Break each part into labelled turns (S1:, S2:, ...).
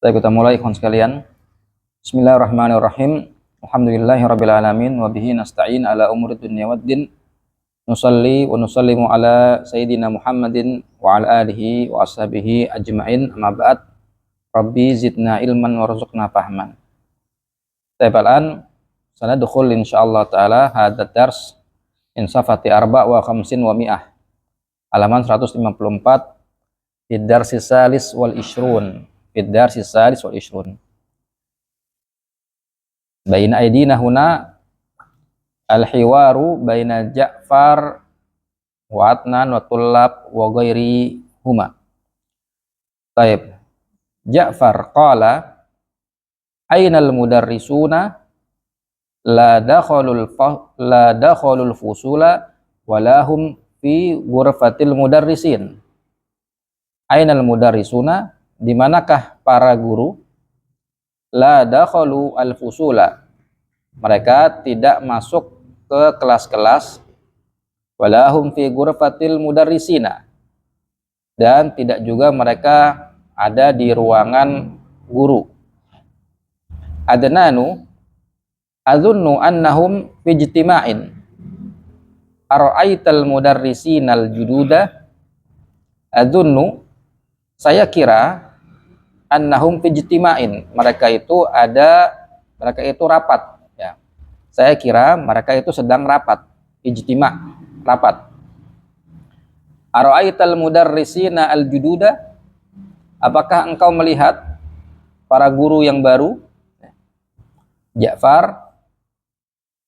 S1: Baik, kita mulai ikhwan sekalian. Bismillahirrahmanirrahim. Alhamdulillahirabbil alamin wa bihi nasta'in ala umuri dunya waddin. Nusalli wa nusallimu ala sayyidina Muhammadin wa ala alihi wa ashabihi ajma'in. Amma ba'd. Rabbi zidna ilman warzuqna fahman. Taibal sanadkhul insyaallah taala hadha dars in safati arba' wa khamsin wa mi'ah. Halaman 154 fid darsis salis wal ishrun. Fid-darsi salis wal ishrun. Baina aidina huna al-hiwaru baina Ja'far wa Adnan wa Tullab wa ghairi huma. Taib. Ja'far qala aina al-mudarrisuna la dakhalul fusula wa lahum fi ghurfatil mudarrisin. Aina al-mudarrisuna, di manakah para guru? La dakhalu al-fusula, mereka tidak masuk ke kelas-kelas. Walahum fi ghurfatil mudarrisina, dan tidak juga mereka ada di ruangan guru. Adnanu azunnu annahum fi ijtima'in. Ara'aital mudarrisinal jududa. Azunnu, saya kira, annahum fi ijtima'in, mereka itu rapat, ya. Saya kira mereka itu sedang rapat, ijtima', rapat. Ara'aital mudarrisina al-jududa, apakah engkau melihat para guru yang baru? Ja'far,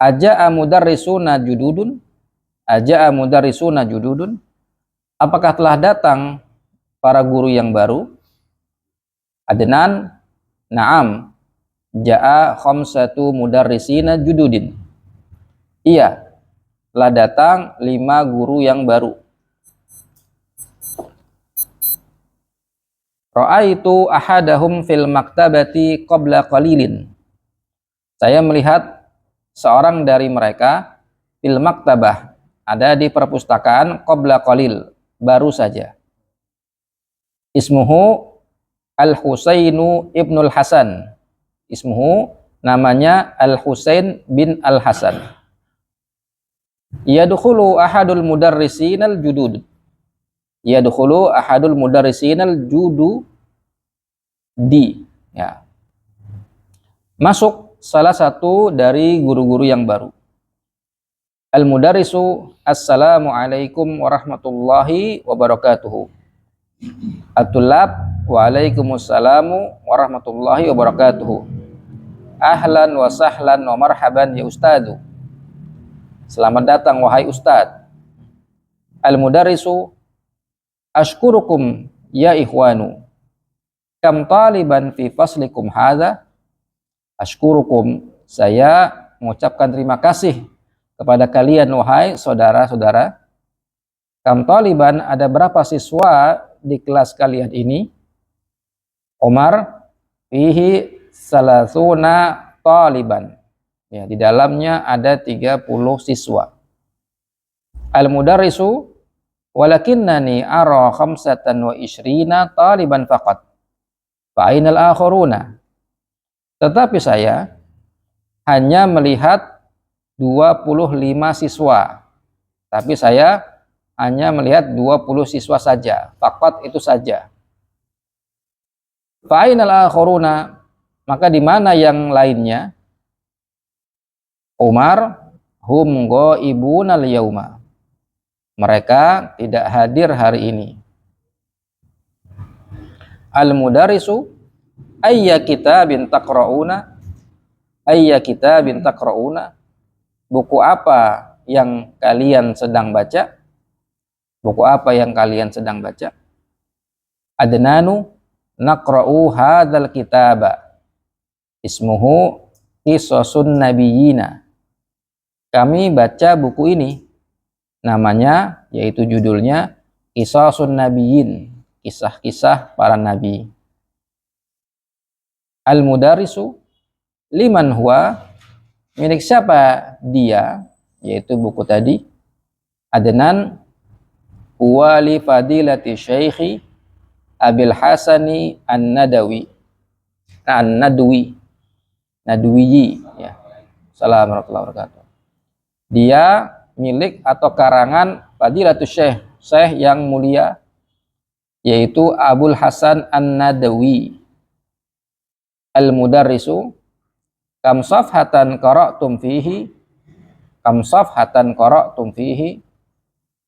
S1: aja'a mudarrisuna jududun, aja'a mudarrisuna jududun, apakah telah datang para guru yang baru? Adnan, na'am, ja'a khamsatu mudarrisina jududin. Iya, telah datang 5 guru yang baru. Ra'aitu ahadahum fil maktabati qabla qalilin. Saya melihat seorang dari mereka fil maktabah, ada di perpustakaan qabla qalil, baru saja. Ismuhu Al-Husainu ibnul Hasan. Ismuhu, namanya Al-Husain bin Al-Hasan. Yadkhulu ahadul mudarrisinal judud. Yadkhulu ahadul mudarrisinal jududi. Ya. Masuk salah satu dari guru-guru yang baru. Al-mudarrisu, assalamualaikum warahmatullahi wabarakatuh. At-tullab, waalaikumsallamu warahmatullahi wabarakatuh. Ahlan wa sahlan wa marhaban ya ustadu. Selamat datang wahai ustad. Al-mudarrisu, ashkurukum ya ikhwanu. Kam taliban fi faslikum hadha? Ashkurukum, saya mengucapkan terima kasih kepada kalian wahai saudara-saudara. Kam taliban, ada berapa siswa di kelas kalian ini? Umar, fihi salasuna taliban. Ya, di dalamnya ada 30 siswa. Al-mudarrisu, walakinnani ara khamsatan wa ishrina taliban faqat. Fa'inal akharuna. Tetapi saya hanya melihat 25 siswa. Tapi saya hanya melihat 20 siswa saja. Faqat, itu saja. Fa'inal akharuna, maka di mana yang lainnya? Umar, hum ghaibuna al-yauma. Mereka tidak hadir hari ini. Al-mudarrisu, ayya kitabin taqra'una? Ayya kitabin taqra'una? Buku apa yang kalian sedang baca? Buku apa yang kalian sedang baca? Adnanu, naqra'u hadzal kitaba. Ismuhu Qisasun Nabiyina. Kami baca buku ini. Namanya, yaitu judulnya Qisasun Nabiyyin, kisah-kisah para nabi. Al-mudarrisu, liman huwa? Milik siapa dia? Yaitu buku tadi. Adnan, wali fadilati syaikhi Abil Hasani An-Nadawi. Nadwi, Nadwiyi ya. Assalamualaikum warahmatullahi wabarakatuh. Dia milik atau karangan Fadilatul Syekh, Syekh yang mulia, yaitu Abul Hasan An-Nadawi Al-Mudarrisu. Kam safhatan qara'tum fihi, kam safhatan qara'tum fihi,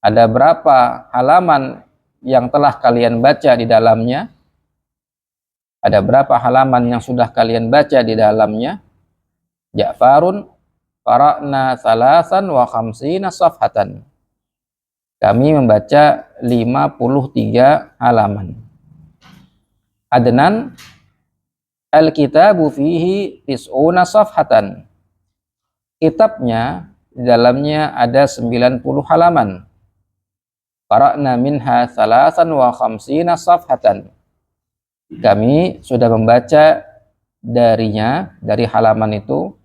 S1: ada berapa halaman yang telah kalian baca di dalamnya? Ada berapa halaman yang sudah kalian baca di dalamnya? Ja'farun qara'na salasan wa khamsina safhatan. Kami membaca 53 halaman. Adnan al-kitabu fihi tis'una safhatan. Kitabnya di dalamnya ada 90 halaman. Qara'na minha salasan wa khamsina safhatan. Kami sudah membaca darinya, dari halaman itu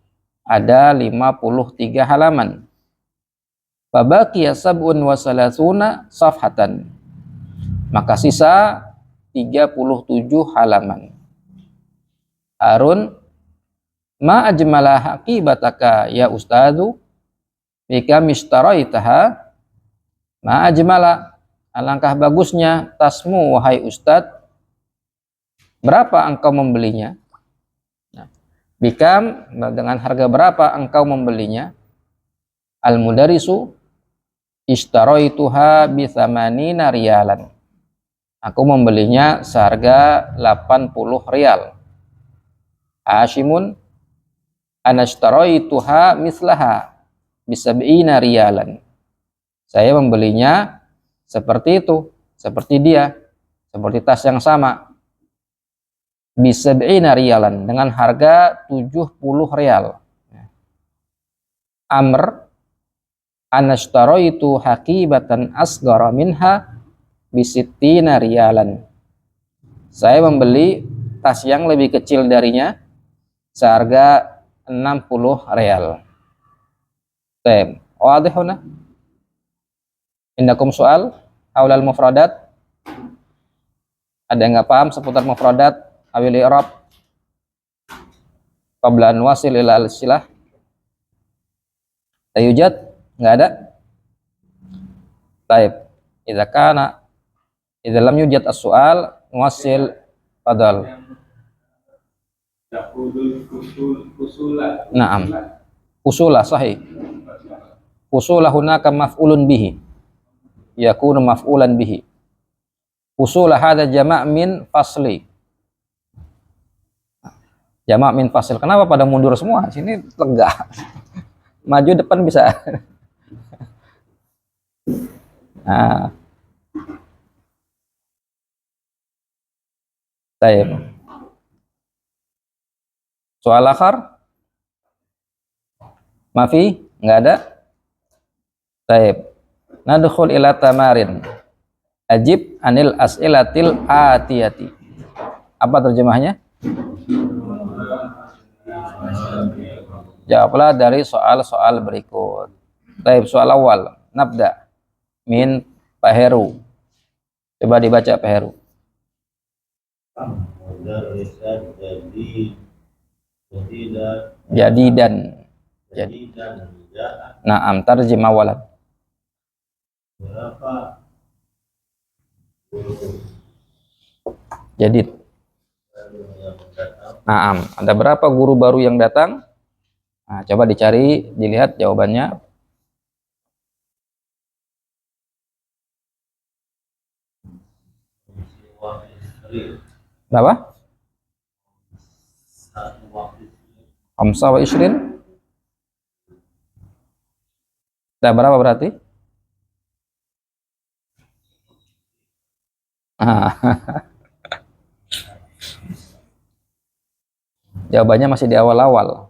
S1: ada 53 halaman. Fabaqiya sab'un wa salasuna safhatan. Maka sisa 37 halaman. Harun, ma ajmala haqibataka ya ustadzu bika mishtaraitaha. Ma ajmala, alangkah bagusnya tasmu wahai ustadz, berapa engkau membelinya? Nah, bika, dengan harga berapa engkau membelinya? Al-mudarisu ishtaraituha bi thamanina riyalan. Aku membelinya seharga 80 rial. Hashimun anashtaraituha mislaha bisab'ina riyalan. Saya membelinya seperti itu, seperti dia, seperti tas yang sama. Bisab'ina riyalan, dengan harga 70 rial. Amr anashtaraitu haqibatan asghara minha bisittina riyalan. Saya membeli tas yang lebih kecil darinya seharga 60 real. Tem, wadih huna? Indakum soal aulal mufradat? Ada yang nggak paham seputar mufradat? Awil i'rab qabla an wasil ila al-silah? Tayujad? Nggak ada? Taib. Idza lam yujad as-su'al wasil fadal. Naam. Usula sahih. Usula hunaka maf'ulun bihi. Yakunu maf'ulan bihi. Usula hadza jama' min fasli. Jama' min fasl. Kenapa pada mundur semua? Sini lega. Maju depan bisa. Nah. Taib. Soal akhar? Mafi? Enggak ada? Taib. Nadkhul ila tamarin. Ajib anil as'ilatil atiyati. Apa terjemahnya? Jawablah dari soal-soal berikut. Taib, soal awal. Nabda. Min Pak Heru. Coba dibaca Pak Heru. Jadidan. Naam, tarjim awalan. Jadid. Naam, ada berapa guru baru yang datang? Nah, coba dicari, dilihat jawabannya. Berapa? Khamsa wa ishrin. Ada berapa berarti? Jawabannya masih di awal-awal.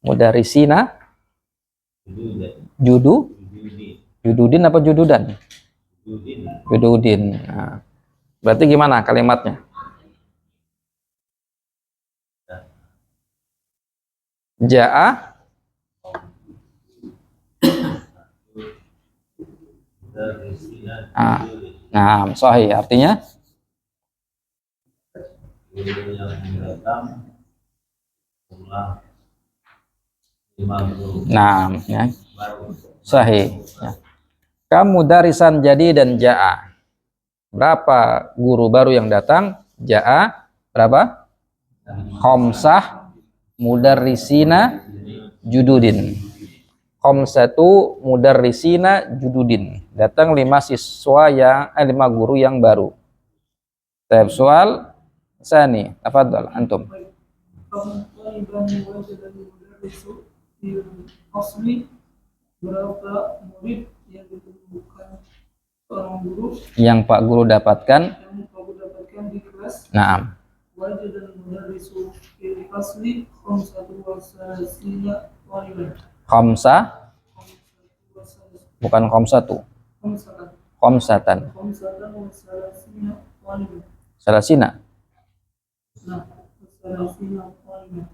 S1: Mudarisina Judu, Jududin apa Jududan? Jududin. Nah, berarti gimana kalimatnya? Ja'a. Nah, sahih artinya nah, ya. Sahih. Ya. Kamu darisan jadi dan ja'a. Berapa guru baru yang datang? Ja'a berapa? Khamsah mudarrisina jududin. Khamsatu mudarrisina jududin. Datang 5 siswa yang 5 guru yang baru. Tab soal sani, tafadhal antum. Berapa murid yang ditemukan seorang guru yang Pak Guru dapatkan di kelas? Naam. Wajadal mudarrisu fil fasli khamsatu wa salasina taliban. Khamsa bukan khamsatu. Khamsatan. Khamsatan wa salasina taliban. Salasina. Nah, salasina taliban.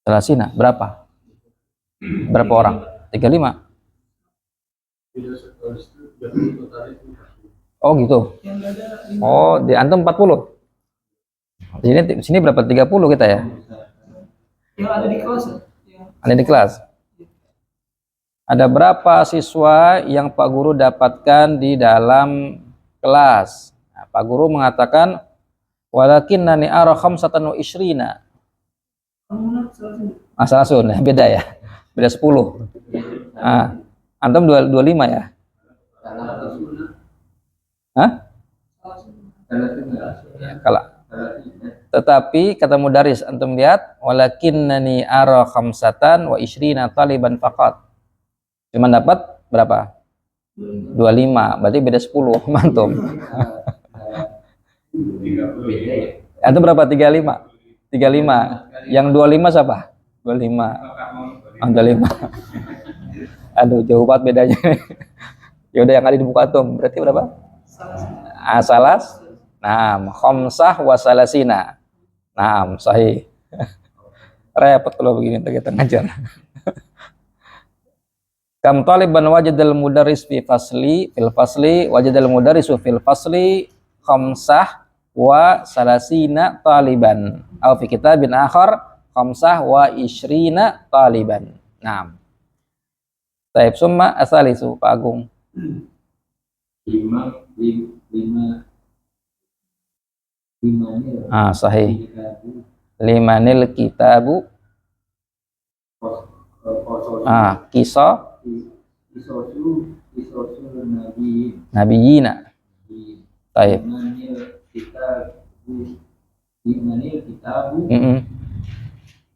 S1: Salasina berapa? Berapa orang? 35. Oh gitu. Oh, di antum 40. Di sini berapa? 30 kita ya? Yang ada di kelas. Ada di kelas. Ada berapa siswa yang Pak Guru dapatkan di dalam kelas? Nah, Pak Guru mengatakan walakinnani ara khamsatan wa ishrina. Asalasun, beda ya. Beda 10. Ah, antum 25 ya? Hah? Ya, kalau tetapi kata mudaris antum lihat walakinnani ara khamsatan wa ishrina taliban faqat. Cuma dapat berapa? 25, berarti beda 10. Mantum. Antum berapa? 35. 35. Yang 25 siapa? 25. Oh, 25. Aduh, jauh banget bedanya. Ya udah yang ada di buku antum. Berarti berapa? Salas. Naam, khamsah wa salasina. Naam, sahih. Repot kalau begini kita ngajar. Kam taliban wajadal mudarris fil fasli wajadal mudarrisu fil fasli khamsah wa salasina taliban. Au fi kitabin akhar khamsah wa ishrina taliban. Naam. Taib summa asalisu Pak Agung. 5 sahih. 5 nil kitabu. Kisah nabiyina. Taib.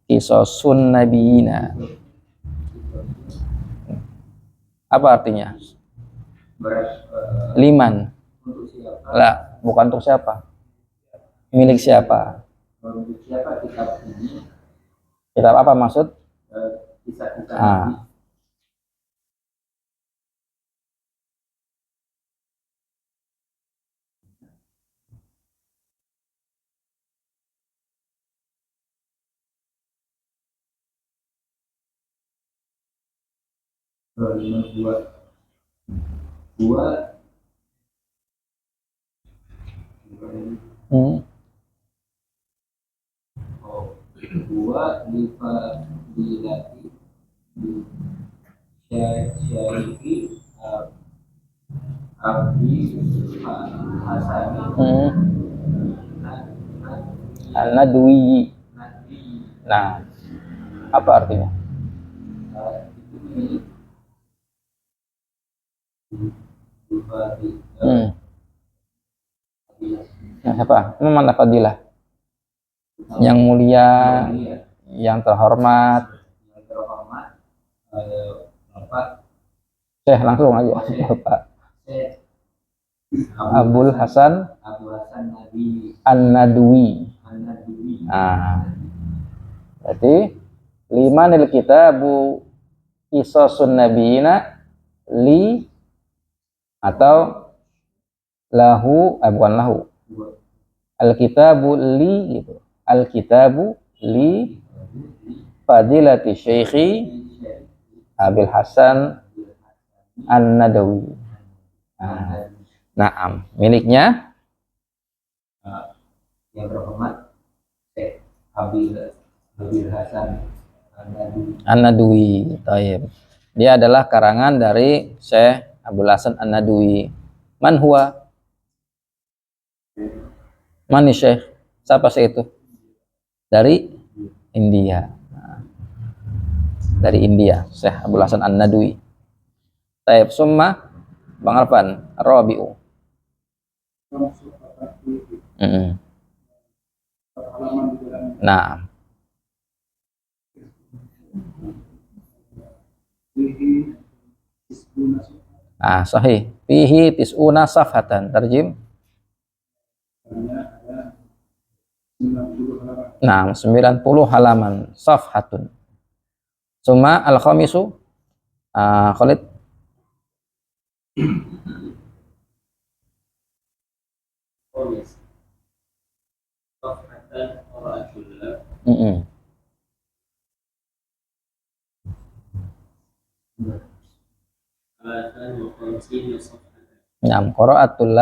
S1: Kisosun nabiyina. Apa artinya? Liman. Lah, bukan untuk siapa? Milik siapa? Milik siapa kitab ini? Kitab apa maksud? Kisah-kisah. Buat difadilati syarifi abdi hasani an-nadwi. Nah, apa artinya? Nah, apa? Mana fadilah? Yang mulia, yang terhormat. Syekh langsung aja, Bapak. Abul Hasan An-Nadwi. Nah, berarti 5 nil kitabu qisasun nabiyina li atau lahu, bukan lahu. Al-kitabu li gitu. Al-kitabu li fadilati syekhi Abil Hasan An-Nadawi. Naam, miliknya
S2: yang terhormat Syekh Abil Hasan
S1: An-Nadawi. Taib. Dia adalah karangan dari Syekh Abdul Hasan An-Nadawi. Man huwa? Man Syekh? Siapa sih itu? Dari India. Dari India, Syekh Abdul Hasan An-Nadawi. Taib, summa Bang Arfan, Rabi'u. Nah. Sahih. Fihi tis'una safhatan. Tarjim. Nah, 90 halaman. Safhatun. Summa al-khamisu. Khalid. Naam, qira'atul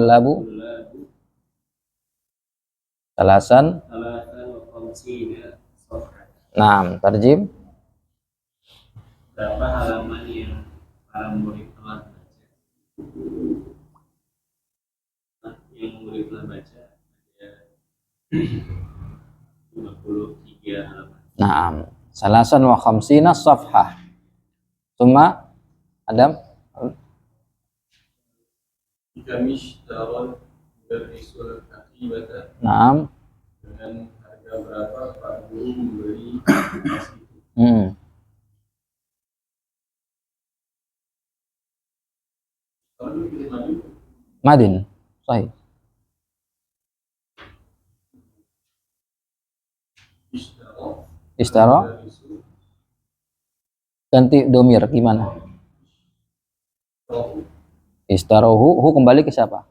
S1: labu salasan. Naam, tarjim.
S2: Berapa halaman yang para murid telah baca? Yang murid telah baca ada 53 halaman.
S1: Naam, salasan wa khamsina safhah. Summa Adam.
S2: Kami syarah dari surat akibata.
S1: Naam.
S2: Dengan harga berapa Pak Guru membeli tas itu?
S1: Madin, sahih. Istara. Ganti domir gimana? Istarohu, hu kembali ke siapa?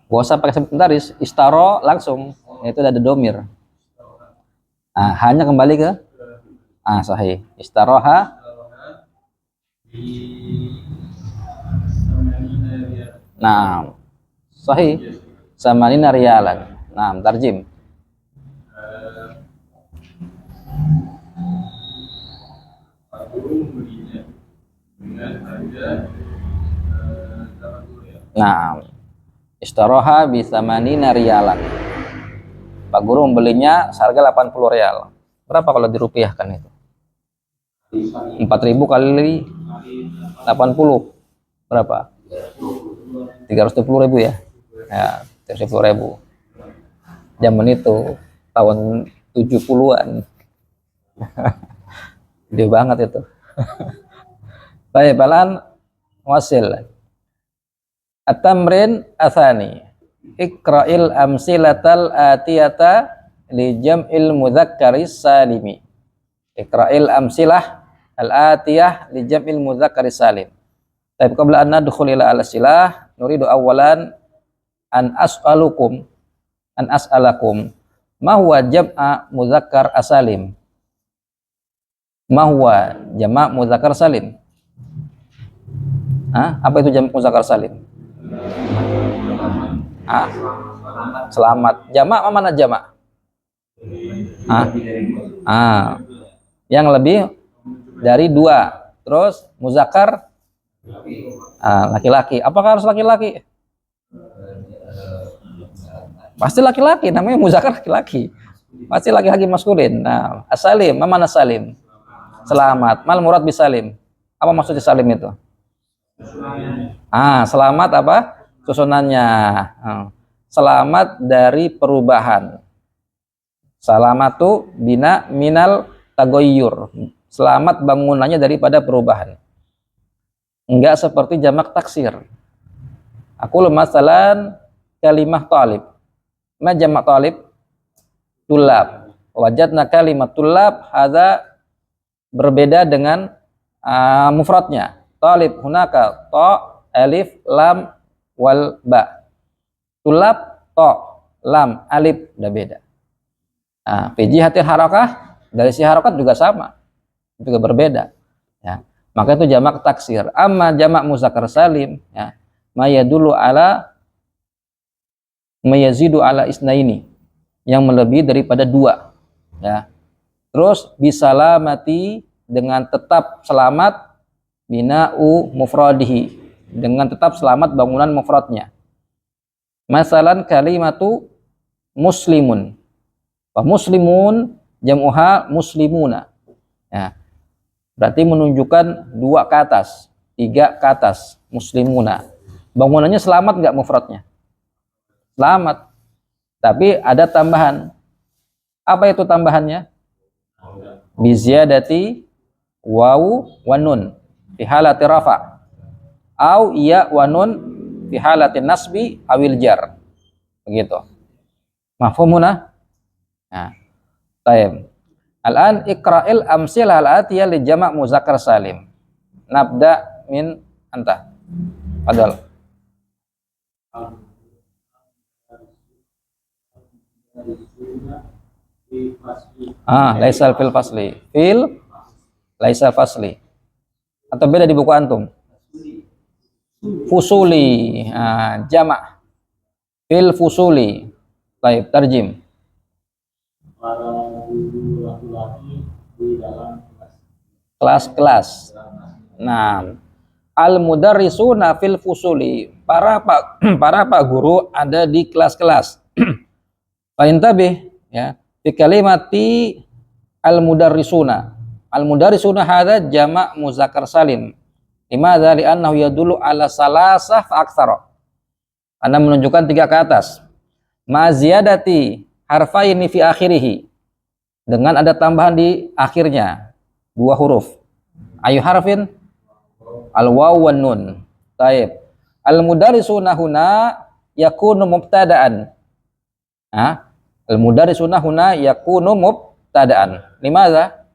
S1: Gak usah pakai sekretaris, istaro langsung, itu ada domir. Hanya kembali ke sahih. Istaroha nah sahih samanina riyalan. Nah, tarjim. Nah, istaroha bisamanina riyalan. Pak Guru membelinya seharga 80 rial. Berapa kalau dirupiahkan itu? 4.000 kali 80 berapa? 320.000 ya? Ya, 310.000. Zaman itu tahun 70-an. Gede banget itu. Baik, balan wasil. At-tamrin atsani. Iqra'il amsilatal atiyata li jam'il mudzakkaris salimi. Iqra'il amsilah al-atiyah li jam'il mudzakkaris salim. Tapi qabla an nadkhul ila al-silah, nuridu awalan an as'alakum ma huwa jam'a mudzakkar asalim. Ma huwa jama' mudzakkar salim? Apa itu jama' mudzakkar salim? Selamat. Jama' mana jama'? Yang lebih dari 2. Terus muzakkar laki-laki. Apakah harus laki-laki? Pasti laki-laki, namanya muzakkar laki-laki. Pasti laki-laki maskulin. Nah, asalim, mana salim? Selamat. Mal murad bisalim. Apa maksudnya salim itu? Selamat apa? Susunannya. Selamat dari perubahan. Salamatu bina minal tagoyyur. Selamat bangunannya daripada perubahan. Enggak seperti jamak taksir. Aku masalan kalimah talib. Ma jamak talib? Tulab. Wajadna kalimat tulab hadza berbeda dengan mufradnya. Talib hunaka ta alif lam wal ba. Tulab ta lam alif, udah beda. Fi jihatil harakah, dari si harakat juga sama, juga berbeda. Ya. Maka itu jamak taksir. Amma jamak muzakkar salim, ya, mayadulu ala mayazidu ala isnaini, yang melebihi daripada 2. Ya. Terus bisalamati, dengan tetap selamat, bina'u mufradihi, dengan tetap selamat bangunan mufradnya. Masalan kalimatu muslimun. Wa muslimun jam'uha muslimuna. Ya. Berarti menunjukkan 2 ke atas, 3 ke atas, muslimuna. Bangunannya selamat enggak mufradnya? Selamat. Tapi ada tambahan. Apa itu tambahannya? Biziyadati wawu wa nun fi halati rafa au ya wa nun fi halati nasbi awil jar. Begitu. Mafhumuna? Nah, tayyib. Al-an iqra'il amsilah al-atiyah li jamak muzakkar salim. Nabda min anta. Fadal. Laisal fil fasli. Fil laisal fasli. Atau beda di buku antum? Fusuli. Jamak. Fil fusuli. Baik, tarjim.
S2: Para guru laki-laki di dalam
S1: Kelas-kelas. Nah, al-mudarrisuna fil fusuli. Para pak guru ada di kelas-kelas. Faintabih, ya. Fi kalimati al-mudarrisuna. Al-mudarrisuna hadza jamak muzakkar salim. Limadza li'annahu yadullu ala salasah fa aktsara. Karena menunjukkan 3 ke atas. Ma ziyadati harfaini fi akhirih. Dengan ada tambahan di akhirnya 2 huruf. Ayu harfin? Al-waw wan nun. Taib. Al-mudarrisuna huna yakunu mubtada'an. Al-mudarrisuna huna yakunu mubtada'an. Limadza?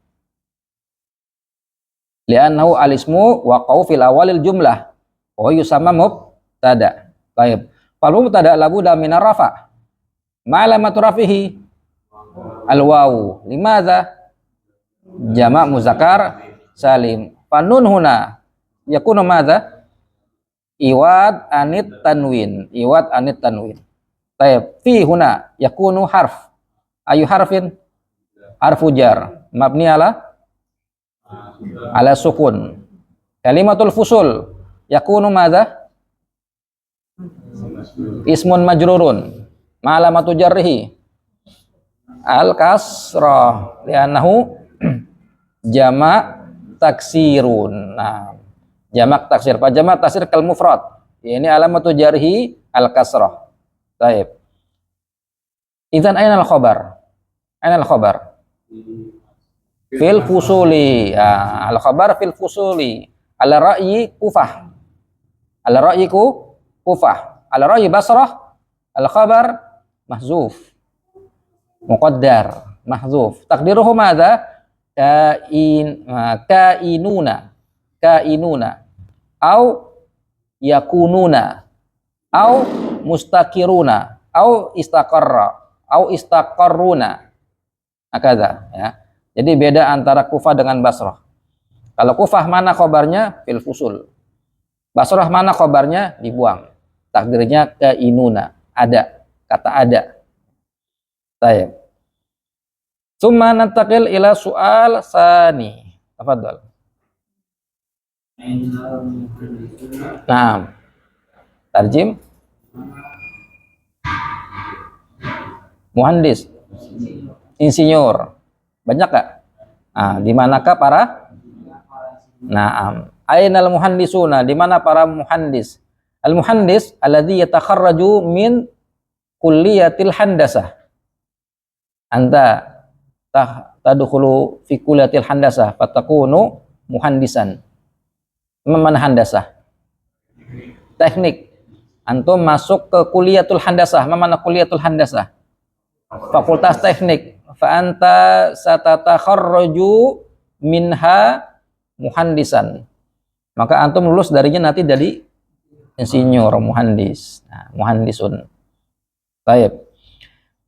S1: Li'annahu al-ismu waqa'u fil awalil jumlah. Wa yusamma mubtada'. Baik. Fal mubtada' labudda min ar-rafa'. Ma alamatu rafihi? Al-wawu. Limadza? Jamak muzakkar salim. Fanun huna yakunu madza? Iwad anit tanwin. Iwad anit tanwin. Taib. Fi huna yakunu harf. Ayu harfin? Harfu jar. Mabni ala sukun. Kalimatul fusul yakunu madza? Ismun majrurun. Ma alamatu jarrihi? Al kasrah. Li'annahu jamak taksirun. Nah, jamak taksir. Pak jamak taksir kal mufrad. Ini alamatu jarhi al kasrah. Baik. Idzan aina al khabar? Aina al khabar? Fil fusuli. Al khabar fil fusuli. Ala ra'yi Kufah. Ala ra'yi Kufah. Ala ra'yi Basrah. Al khabar mahzuf. Muqaddar. Mahzuf. Takdiruhu madza? Kainuna. Au yakununa. Au mustaqiruna. Au istaqarra. Au istaqarruna. Akadha, ya. Jadi beda antara Kufah dengan Basrah. Kalau Kufah mana khobarnya? Fil fusul. Basrah mana khobarnya? Dibuang. Takdirnya kainuna. Ada. Kata ada. Baik. Summa nantaqil ila soal sani. Tafadhal. Nah. Tarjim. Muhandis. Insinyur. Banyak gak? Di manakah para? Naam. Ainal muhandisuna, di mana para muhandis? Al muhandis alladzi yatakharraju min kulliyatil handasah. Anta tadkhulu fi kulliyatil handasah fatakunu muhandisan. Mana handasah? Teknik. Antum masuk ke kuliatul handasah. Mana kuliatul handasah? Fakultas teknik. Fa anta satatakharraju minha muhandisan. Maka antum lulus darinya nanti jadi insinyur, muhandis. Nah, muhandisun. Baik.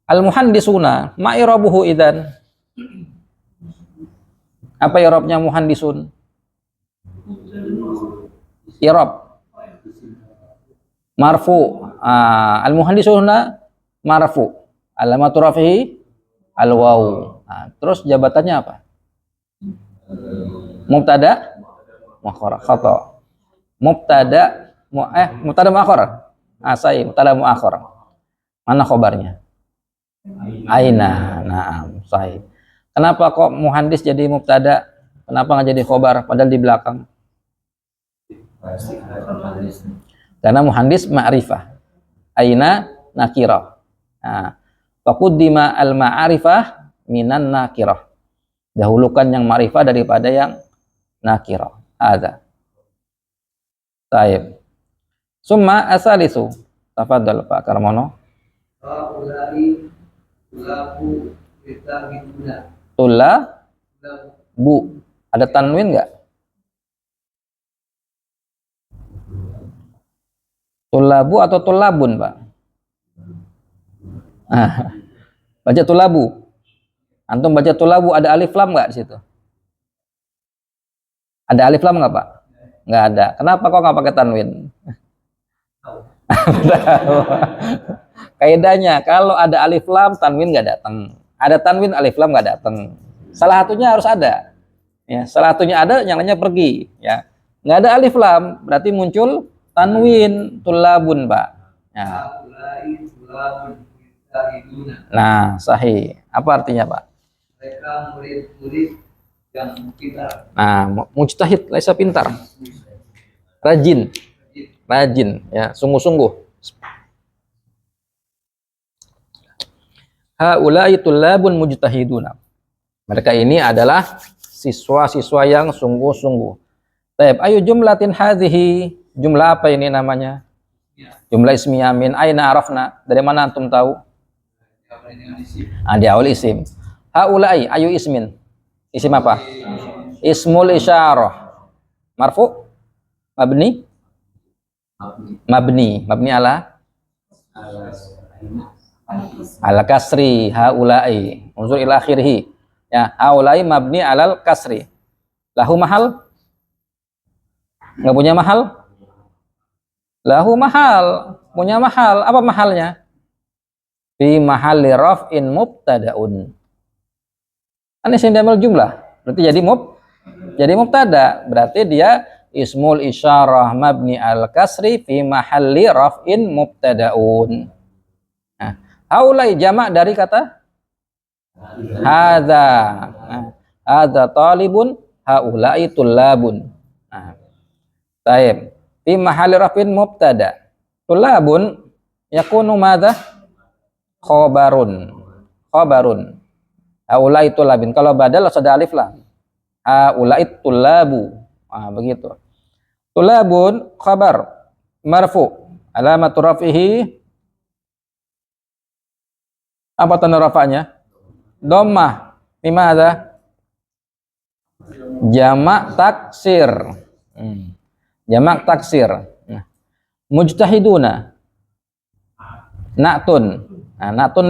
S1: Al-muhandisuna ma'irabuhu idzan. Apa i'rabnya muhandisun? I'rab marfu. Al-muhandisuna marfu. Alamatu rafihi al-waw. Terus jabatannya apa? Mubtada muakhar. Khata. Mubtada muakhar. Mubtada muakhar. Mana khobarnya? Aina. Naam, sahih. Kenapa kok muhandis jadi mubtada? Kenapa nggak jadi khobar padahal di belakang? Karena muhandis ma'rifah. Aina nakirah. Nah, faqaddima al-ma'arifah minan nakirah. Dahulukan yang ma'rifah daripada yang nakirah. Ada. Baik. Summa asalisu. Tafadhal Pak Karmono. Bu. Ada tanwin enggak? Tulabu atau tulabun, Pak? Baca tulabu. Antum baca tulabu, ada alif lam enggak di situ? Ada alif lam enggak, Pak? Enggak ada. Kenapa kok enggak pakai tanwin? Kaidahnya kalau ada alif lam tanwin enggak datang. Ada tanwin alif lam enggak datang. Salah satunya harus ada. Ya, salah satunya ada, yang lainnya pergi, ya. Enggak ada alif lam, berarti muncul tanwin, tulabun, Pak. Ya. Nah, sahih. Apa artinya, Pak?
S2: Mereka murid-murid yang pintar.
S1: Nah, mujtahid, laisa pintar. Rajin. Rajin, ya, sungguh-sungguh. Haula'i tulabun mujtahiduna. Mereka ini adalah siswa-siswa yang sungguh-sungguh. Baik, ayo jumlatin hadhihi. Jumlah apa ini namanya? Jumlah ismiyah min aina arafna. Dari mana antum tahu? Di awal isim. Haula'i ayu ismin. Isim apa? Ismul isyarah. Marfu? Mabni? Mabni ala kasri. Haula'i unsur ila akhirih. Ya, haula'i mabni alal kasri. Lahu mahal? Enggak punya mahal? Lahu mahal, punya mahal. Apa mahalnya? Fi mahalli raf'in mubtada'un. Ini sindamul jumlah. Berarti jadi mubtada. Berarti dia ismul isyarah mabni al kasri fi mahalli raf'in mubtada'un. Nah, haulai jamak dari kata hadza. Nah, hadza talibun, haulai tullabun. Nah, baik. Fi mahalli raf'in mubtada. Tulabun yakunu madza? Khabarun. Khabarun. Haulai tulabin. Kalau badal harus ada alif lam. Haulai tulabu. Nah, begitu. Tulabun khabar marfu. Alamat rafihi. Apa tanda rafa'nya? Dhammah. Mimadza? Jamak taksir. Jamak taksir. Nah, mujtahiduna. Na'tun. Nah, na'tun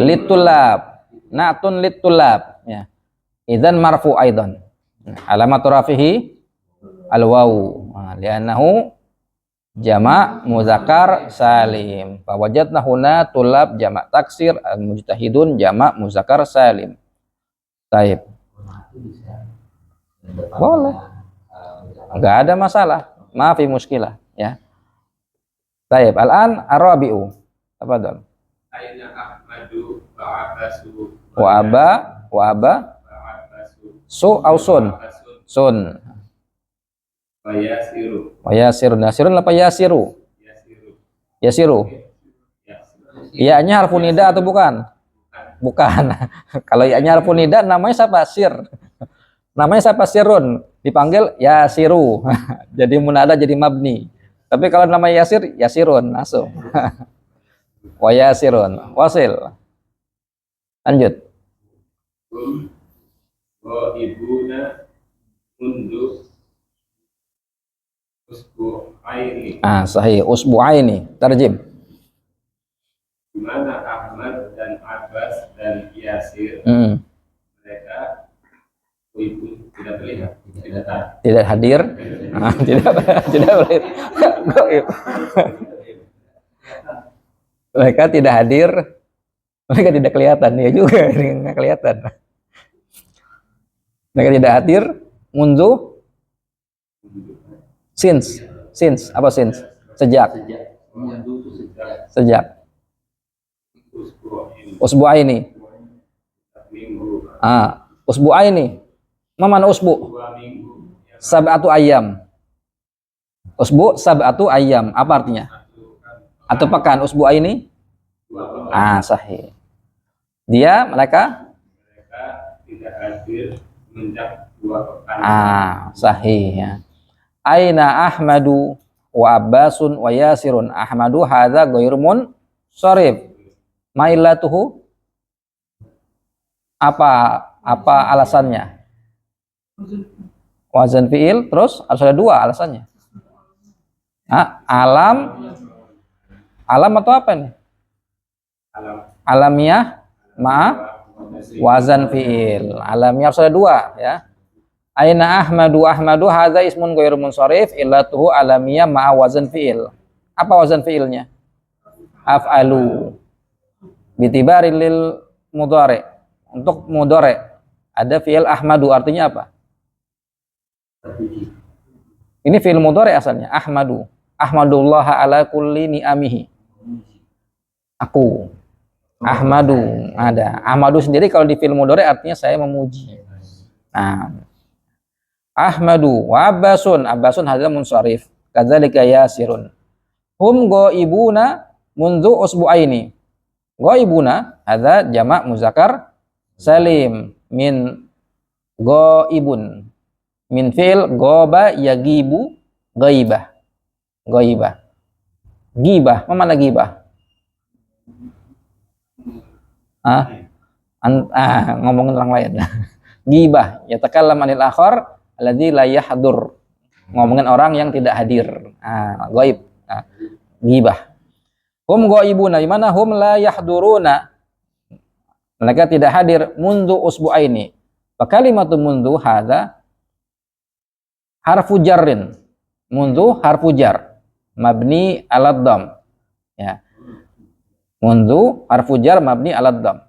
S1: litulab. Na'tun litulab. Ya. Idzan marfu aidan. Alamat rafihi al-wawu. Li'annahu jamak muzakkar salim. Fa wajadna huna tulab jamak taksir, al-mujtahidun jamak muzakkar salim. Baik. Boleh. Enggak ada masalah. Maafi muskilah, ya. Baik, al-an ar-rabi'u. Tafadhal.
S2: Aina Ahmadu ba'abasu.
S1: Wa aba su au sun. Sun. Wa yasiru. Nasirun apa yasiru? Yasiru. Iya-nya harfu nida atau bukan? Bukan. Kalau iya-nya harfu nida namanya siapa? Sir. Namanya siapa? Sirun. Dipanggil yasiru. Jadi munada jadi mabni. Tapi kalau nama Yasir, Yasirun langsung. Wa Yasirun. Wasil. Lanjut.
S2: Ghaibuna mundu usbu'aini.
S1: Sahih. Usbu'aini. Tarjim.
S2: Di mana Ahmad dan Abbas dan Yasir mereka ibu tidak terlihat,
S1: tidak hadir, tidak boleh. Mereka tidak hadir, mereka tidak kelihatan, ya juga nggak kelihatan. Mereka tidak hadir, mundu, since apa since? Sejak. Usbu'aini. Usbu'aini. Mana usbu? Sab'atu ayyam. Usbu sab'atu ayyam. Apa artinya? Atau pekan. Usbu'aini? Sahih. Mereka
S2: tidak hadir menjak 2 pekan.
S1: Sahih ya. Aina Ahmadu wa Abbasun wa Yasirun. Ahmadu hadza ghairun sharif. Mailatuhu, apa alasannya? Wazan fi'il, terus harus ada 2 alasannya. Alam atau apa nih? Alamiah wazan fi'il. Alamiah harus ada 2 ya. Aina Ahmadu hadza ismun ghairu munsharif illatuhu alamiah wazan fi'il. Apa wazan fi'ilnya? Af'alu. Bitibari lil mudhari. Untuk mudhari ada fi'il Ahmadu, artinya apa? Ini fi'il mudhari asalnya. Ahmadu. Ahmadullah ala kulli ni'amihi. Aku. Ahmadu ada. Ahmadu sendiri kalau di fi'il mudhari artinya saya memuji. Ahmadu wa Abbasun hadza munsharif. Kadzalika Yasirun. Hum ghaibuna mundu usbu'aini. Ghaibuna hadza jamak muzakkar salim min ghaibun. Min fi'il ghaba yagibu ghaibah. Ghibah, mana ghibah? Ngomongin orang lain. Ghibah, yatakallam anil akhar alladzi la yahdur. Ngomongin orang yang tidak hadir. Ghaib. Ghibah. Hum ghaibuna, di mana hum la yahduruna. Mereka tidak hadir mundu usbu'aini. Fa kalimatu mundu hadza harfu jarrin. Mundu harfu jar mabni 'alad dham. Ya. Mundu harfu jar mabni 'alad dham.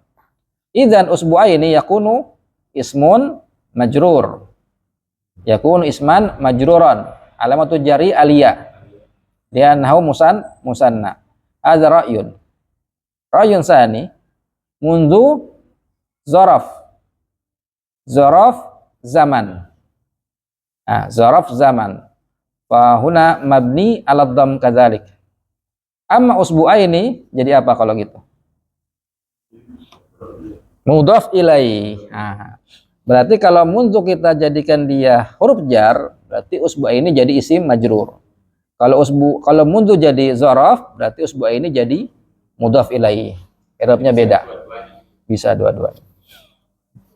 S1: Idzan usbu'aini yakunu ismun majrur. Yakunu isman majruran. Alamatu jari aliyah. Li'annahu musanna. Ada ra'yun sani mundu zaraf zaman. Zaraf zaman. Fahuna mabni 'ala dhamm kadzalik. Amma usbu'aini jadi apa kalau gitu? Mudhaf ilai. Berarti kalau mundu kita jadikan dia huruf jar, berarti usbu'aini jadi isim majrur. Kalau mundu jadi zaraf, berarti usbu'aini jadi mudhaf ilaihi. I'rabnya beda. Bisa dua-duanya.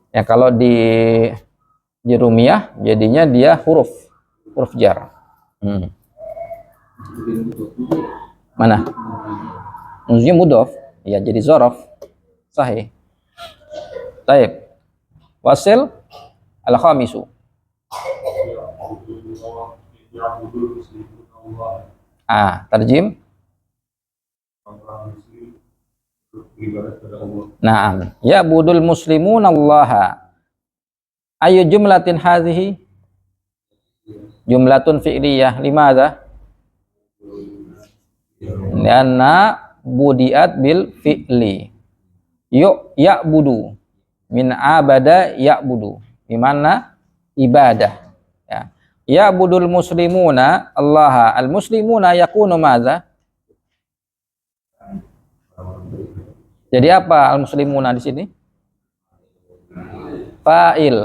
S1: Ya kalau di Jerumiyah jadinya dia huruf jar. Mana? Mundunya mudhaf, ya jadi zaraf. Sahih. Taib. Wasil al-khamisu. Tarjim. Naam. Ya budul muslimun Allah. Ayu jumlatin hadhihi? Jumlatun fi'liyah. Limadha? Lianna budiat bil fi'li. Ya'budu. Min abada ya'budu. Dimana ibadah. Ya. Ya'budul muslimuna Allah. Al-muslimuna yakunu madza? Jadi apa al-muslimuna di sini? Fa'il.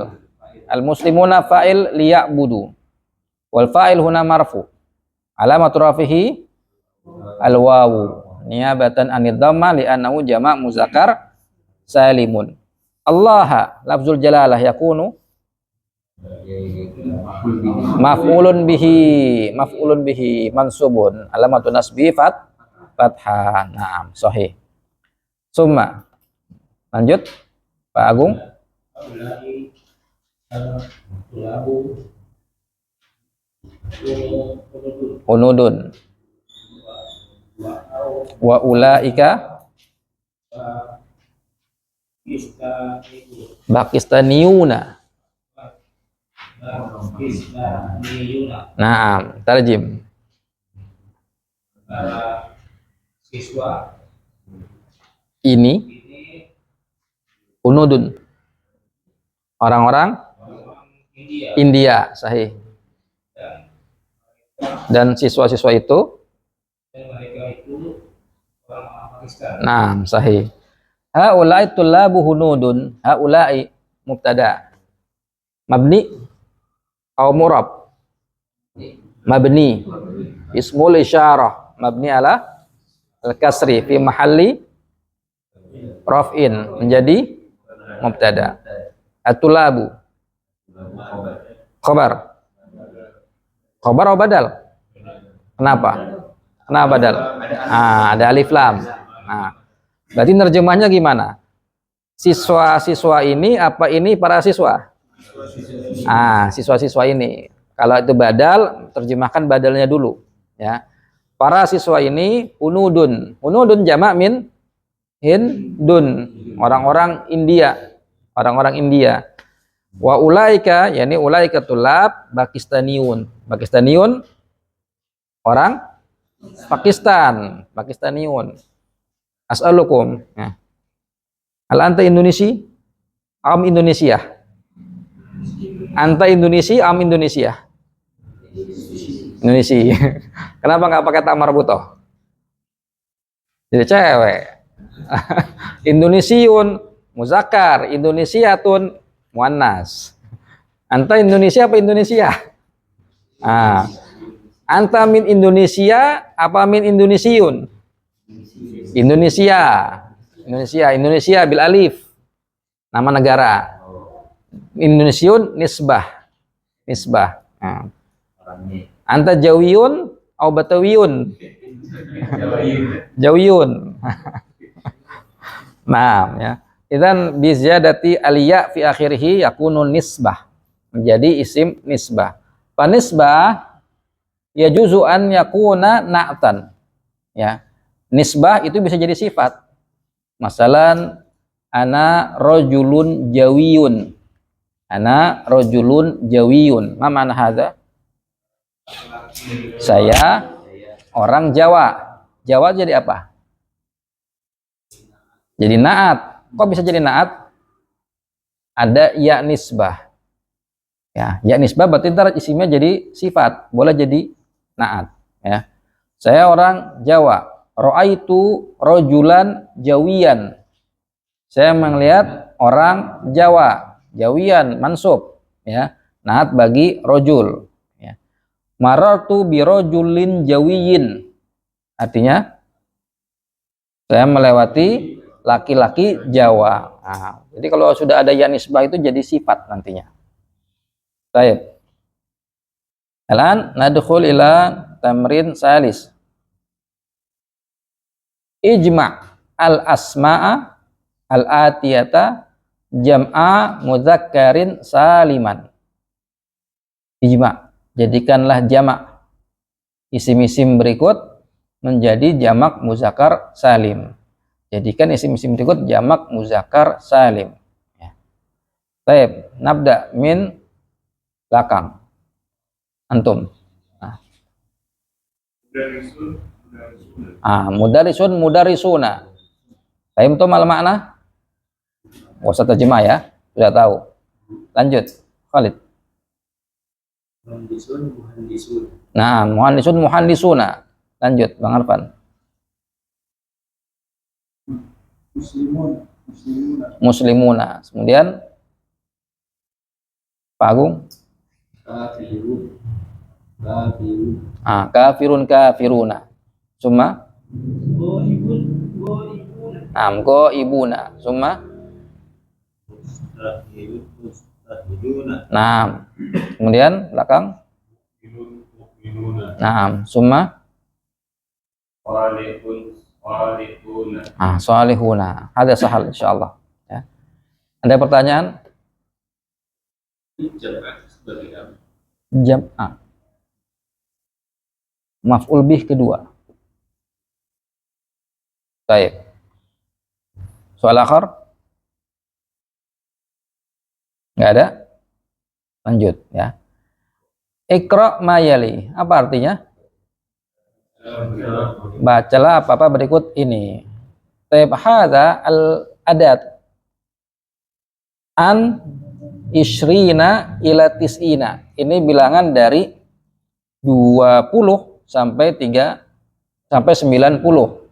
S1: Al-muslimuna fa'il liya'budu. Wal fa'il huna marfu. Alamatu rafihi al-wawu niyabatan anid dhamma li'annahu jama' muzakkar salimun. Allah lafzul jalalah yakunu maf'ulun bihi mansubun alamatu nasbi fathah. Naam, sahih. Summa lanjut Pak Agung. Unudun wa ulaika Pakistaniuna. Naam, tarjim.
S2: Siswa
S1: Ini unudun orang-orang India, sahih. Dan siswa-siswa itu nah, sahih. Haula'i tullabu hunudun. Haula'i mubtada. Mabni atau murab? Mabni. Ismul isyarah. Mabni ala al-kasri fi mahalli raf'in menjadi mubtada. At-tullabu khabar. Khabar atau badal? Kenapa? Kenapa badal? Ada alif lam. Berarti nerjemahnya gimana? Siswa-siswa ini apa ini para siswa? Siswa-siswa ini. Kalau itu badal, terjemahkan badalnya dulu, ya. Para siswa ini unudun. Unudun jamak min hindun. Orang-orang India. Orang-orang India. Wa ulaika, yakni ulaika tulab Pakistaniun. Pakistaniun orang Pakistan, Pakistaniun. As'alukum. Ya. Al anta Indonesia? Am Indonesia? Anta Indonesia, am Indonesia? Indonesia. Kenapa nggak pakai ta marbutoh? Jadi cewek. Indonesiun muzakkar, Indonesiatun muannas. Anta Indonesia apa Indonesia? Anta min Indonesia apa min Indonesiun? Indonesia. Indonesia bil alif. Nama negara. Indonesiun nisbah. Anta Jawiyun atau Batawiyun? Jawiyun. Nah, ya. Idzan bi ziyadati aliya fi akhirih yakunu nisbah. Menjadi isim nisbah. Fa nisbah yajuzu an yakuna na'tan. Ya. Nisbah itu bisa jadi sifat. Masalan ana rajulun jawiyun. Ana rajulun jawiyun. Ma ma'na hadza? Saya orang Jawa. Jawa jadi apa? Jadi naat. Kok bisa jadi naat? Ada ya nisbah. Ya nisbah berarti ntar isimnya jadi sifat. Boleh jadi naat. Ya. Saya orang Jawa. Ra'aitu rajulan jawiyan. Saya melihat orang Jawa. Jawiyan mansub. Ya. Naat bagi rojul. Ya. Marartu bi rajulin jawiyin. Artinya saya melewati laki-laki Jawa. Jadi kalau sudah ada ya nisbah itu jadi sifat nantinya. Baik. Alan nadkhul ila tamrin salis. Ijma' al-asma'a al-atiyata jam'a mudzakkarin saliman. Ijma', jadikanlah jamak isim-isim berikut menjadi jamak muzakkar salim. Jadikan isim-isim berikut jamak muzakkar salim. Ya. Baik, nabda min belakang. Antum. Mudarisun mudarisuna. Fahim tuh mal makna? Gak usah terjemah ya, sudah tahu. Lanjut, Khalid. Nah, muhandisun muhandisuna. Lanjut, Bang Arfan. Muslimuna. Kemudian Pak Agung. Kafirun kafiruna. Summa ghaibuna. Summa kemudian belakang summa salihuna. Ada sahal insyaallah ya. Ada pertanyaan? Jam'ah maf'ul bih kedua. Baik. Soal akhir? Enggak ada? Lanjut ya. Iqra mayali. Apa artinya? Bacalah apa-apa berikut ini. Taib hadza al-adat an isyrina ila tis'ina. Ini bilangan dari 20 sampai 90.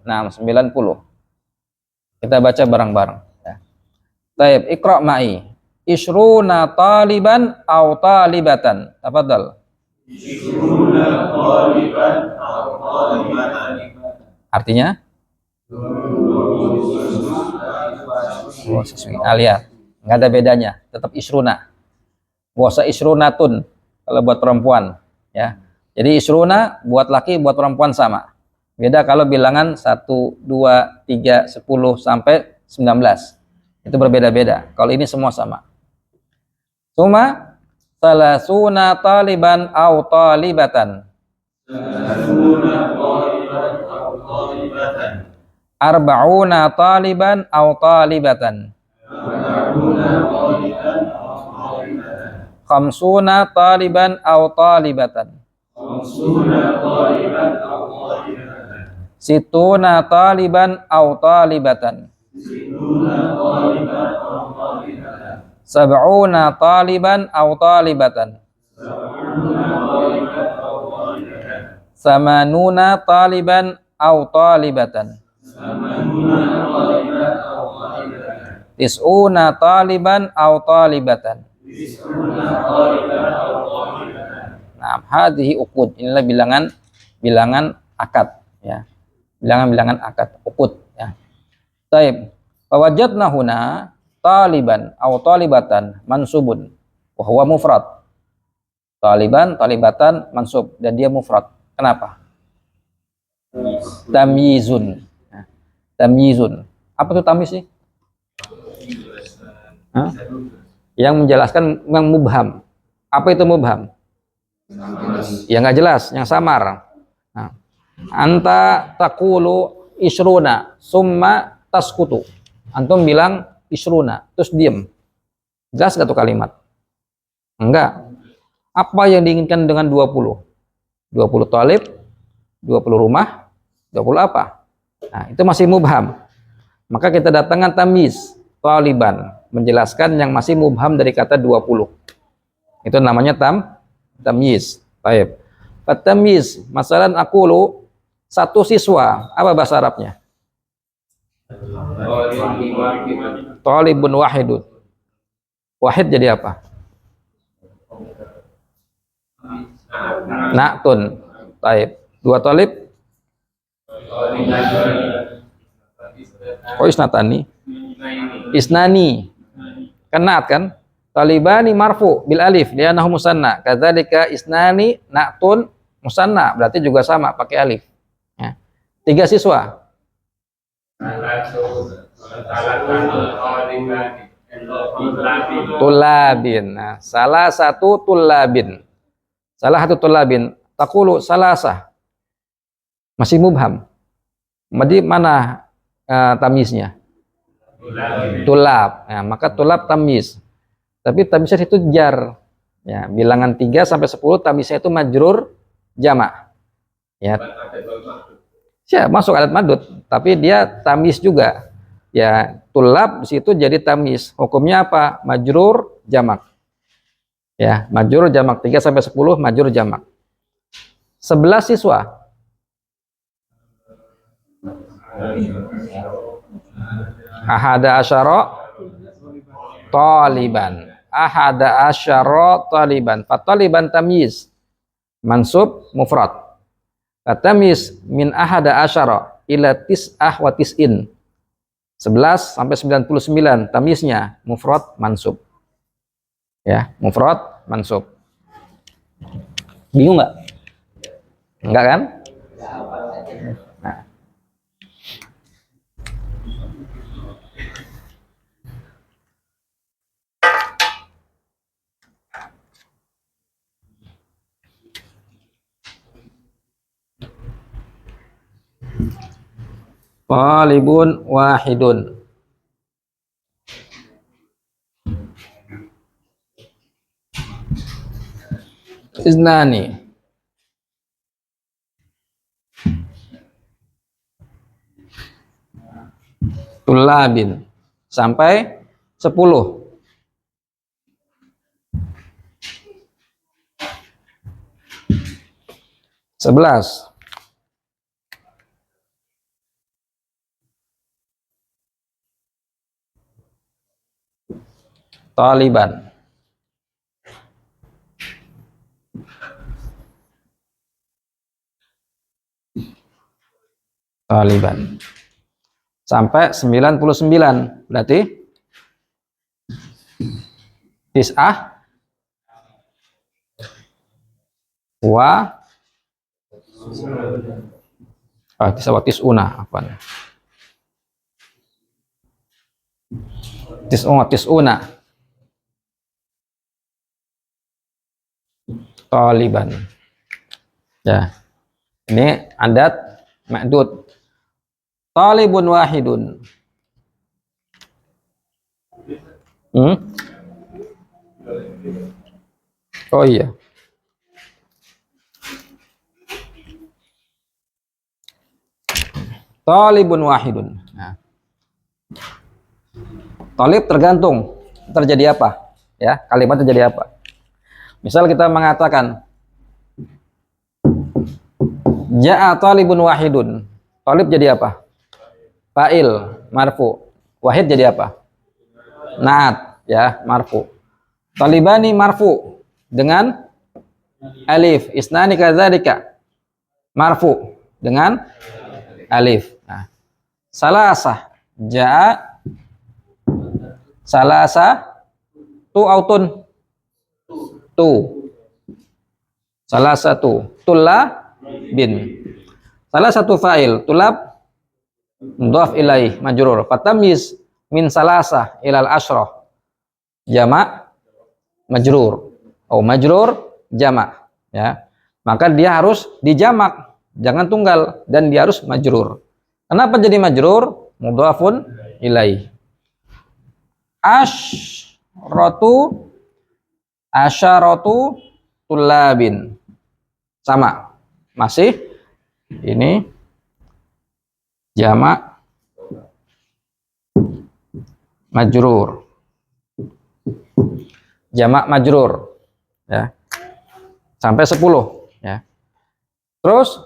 S1: Nah, 90. Kita baca bareng-bareng ya. Taib, iqra ma'i. Isruna taliban aw talibatan. Tafadhal. Isruna taliban aw talibatan. Artinya? Lihat, nggak ada bedanya, tetap isruna. Wasa isrunatun kalau buat perempuan ya. Jadi isruna buat laki, buat perempuan sama. Beda kalau bilangan 1, 2, 3, 10 sampai 19. Itu berbeda-beda. Kalau ini semua sama. Suma salasuna taliban aw talibatan. Arba'una taliban aw talibatan. Khamsuna taliban aw talibatan. Situna taliban aw talibatan. Sab'una taliban aw talibatan. Samanuna taliban aw talibatan. Tis'una taliban aw talibatan. Nah, hadhihi uqud. Inilah bilangan akad ya. Bilangan akad, uqud ya. Taib. Wajadna huna taliban aw talibatan mansubun wa huwa mufrad. Taliban, talibatan mansub dan dia mufrad. Kenapa? Tamyizun. Tamyizun. Apa itu tamyiz sih? Yang menjelaskan, yang mubham. Apa itu mubham? Yang nggak jelas, yang samar. Nah, anta taqulu isruna summa taskutu. Antum bilang isruna terus diem. Jelas gak tuh kalimat? Enggak. Apa yang diinginkan dengan 20? 20 talib, 20 rumah, 20 apa? Nah, itu masih mubham. Maka kita datangkan tamyiz, taliban, menjelaskan yang masih mubham dari kata 20. Itu namanya tamyiz. Baik. Tamyiz, masalan aqulu satu siswa, apa bahasa Arabnya? Talibun wahidun. Wahid jadi apa? Na'tun. Baik. Dua talib? Oh, isnatani. Isnani. Kenat kan? Talibani marfu bil alif li'annahu musanna. Kadzalika isnani na'tun musanna, berarti juga sama pakai alif. Ya. 3 siswa. Tulabin. Nah, salah satu tulabin. Salah satu tulabin. Taqulu salasah. Masih mubham. Jadi mana tamyiznya? Tulab. Nah, maka tulab tamyiz. Tapi tamyiznya itu jar. Ya, bilangan 3 sampai 10 tamyiznya itu majrur jamak. Ya. Ya, masuk adat madud, tapi dia tamyiz juga. Ya, tulab di situ jadi tamyiz. Hukumnya apa? Majrur jamak. Ya, majrur jamak 3 sampai 10 majrur jamak. 11 siswa. Ahada asyara taliban. Ahada asyara taliban. Fataliban tamyiz. mansub mufrad. Tamis min ahada asyara ila tis'ah wa tis'in. 11 sampai 99 tamisnya mufrad mansub. Ya, mufrad mansub. Bingung nggak? Enggak kan? Nah. Talibun wahidun. Iznani. Tulabin. Sampai 10. Sebelas. Taliban. Taliban. Sampai 99. Berarti tis'ah wa tis'ah wa tis'una apaan? Tis'una Taliban. Ya. Ini adat ma'dud. Talibun wahidun. Oh iya. Talibun wahidun. Nah. Talib tergantung terjadi apa, ya, kalimat terjadi apa. Misal kita mengatakan ja'a talibun wahidun. Talib jadi apa? Fa'il, marfu. Wahid jadi apa? Naat, ya, marfu. Talibani marfu dengan alif. Isnani kadzalika marfu dengan alif. Nah, salasah ja'a salasa tu autun tu salah satu tulla bin salah satu fa'il tulab mudhaf ilaih majrur fatamiz min salasa ilal asyrah jama' majrur atau majrur jama', ya, maka dia harus dijamak, jangan tunggal, dan dia harus majrur. Kenapa jadi majrur? Mudhafun ilaih. Asyaratu tulabin, sama, masih ini jamak majrur, jamak majrur, ya, sampai 10, ya. Terus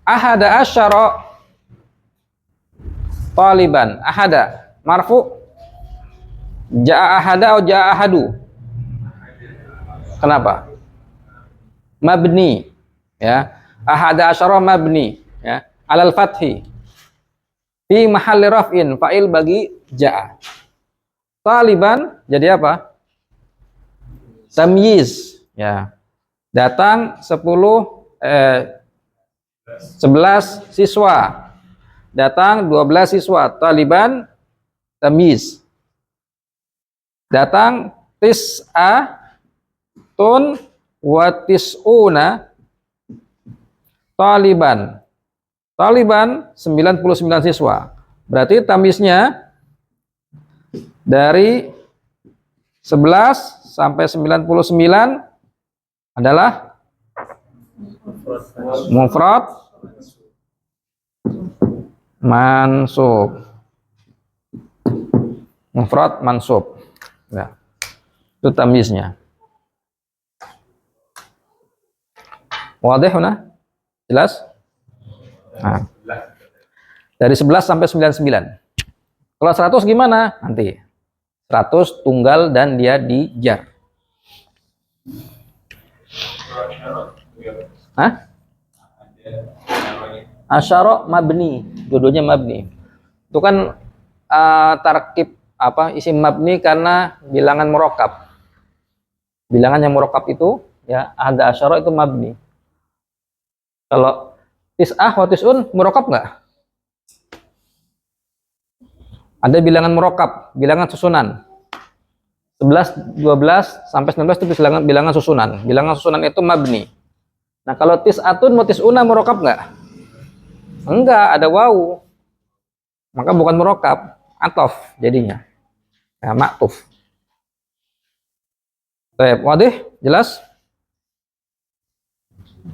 S1: ahada asyara taliban, ahada marfu, ja'a ahada atau ja'a ahadu. Kenapa? Mabni, ya. Ahada asyara mabni, ya, alal fathi fi mahalli raf'in, fa'il bagi ja'a. Taliban jadi apa? Tamyiz, ya. Datang 11 siswa. Datang 12 siswa. Taliban tamyiz. Datang tis'atun wa tis'una taliban. Taliban 99 siswa. Berarti tamyiznya dari 11 sampai 99 adalah mufrad mansub. Mufrad mansub. Ya. Itu tamyiznya. Wadih mana? Jelas? Nah. Dari 11 sampai 99. Kalau 100 gimana? Nanti 100 tunggal dan dia dijar. Hah? Asyara mabni, dua-duanya mabni. Itu kan tarkib apa isim mabni karena bilangan murakkab. Bilangan yang murakkab itu ya ada asyara itu mabni. Kalau tis'ah wa tis'un murakkab nggak? Ada bilangan murakkab, bilangan susunan. 11, 12 sampai 19 itu bilangan susunan. Bilangan susunan itu mabni. Nah, kalau tis'atun wa tis'una murakkab nggak? Enggak, ada wawu. Maka bukan murakkab, atof jadinya. Ya, maktuf. Baik, wadih? Jelas?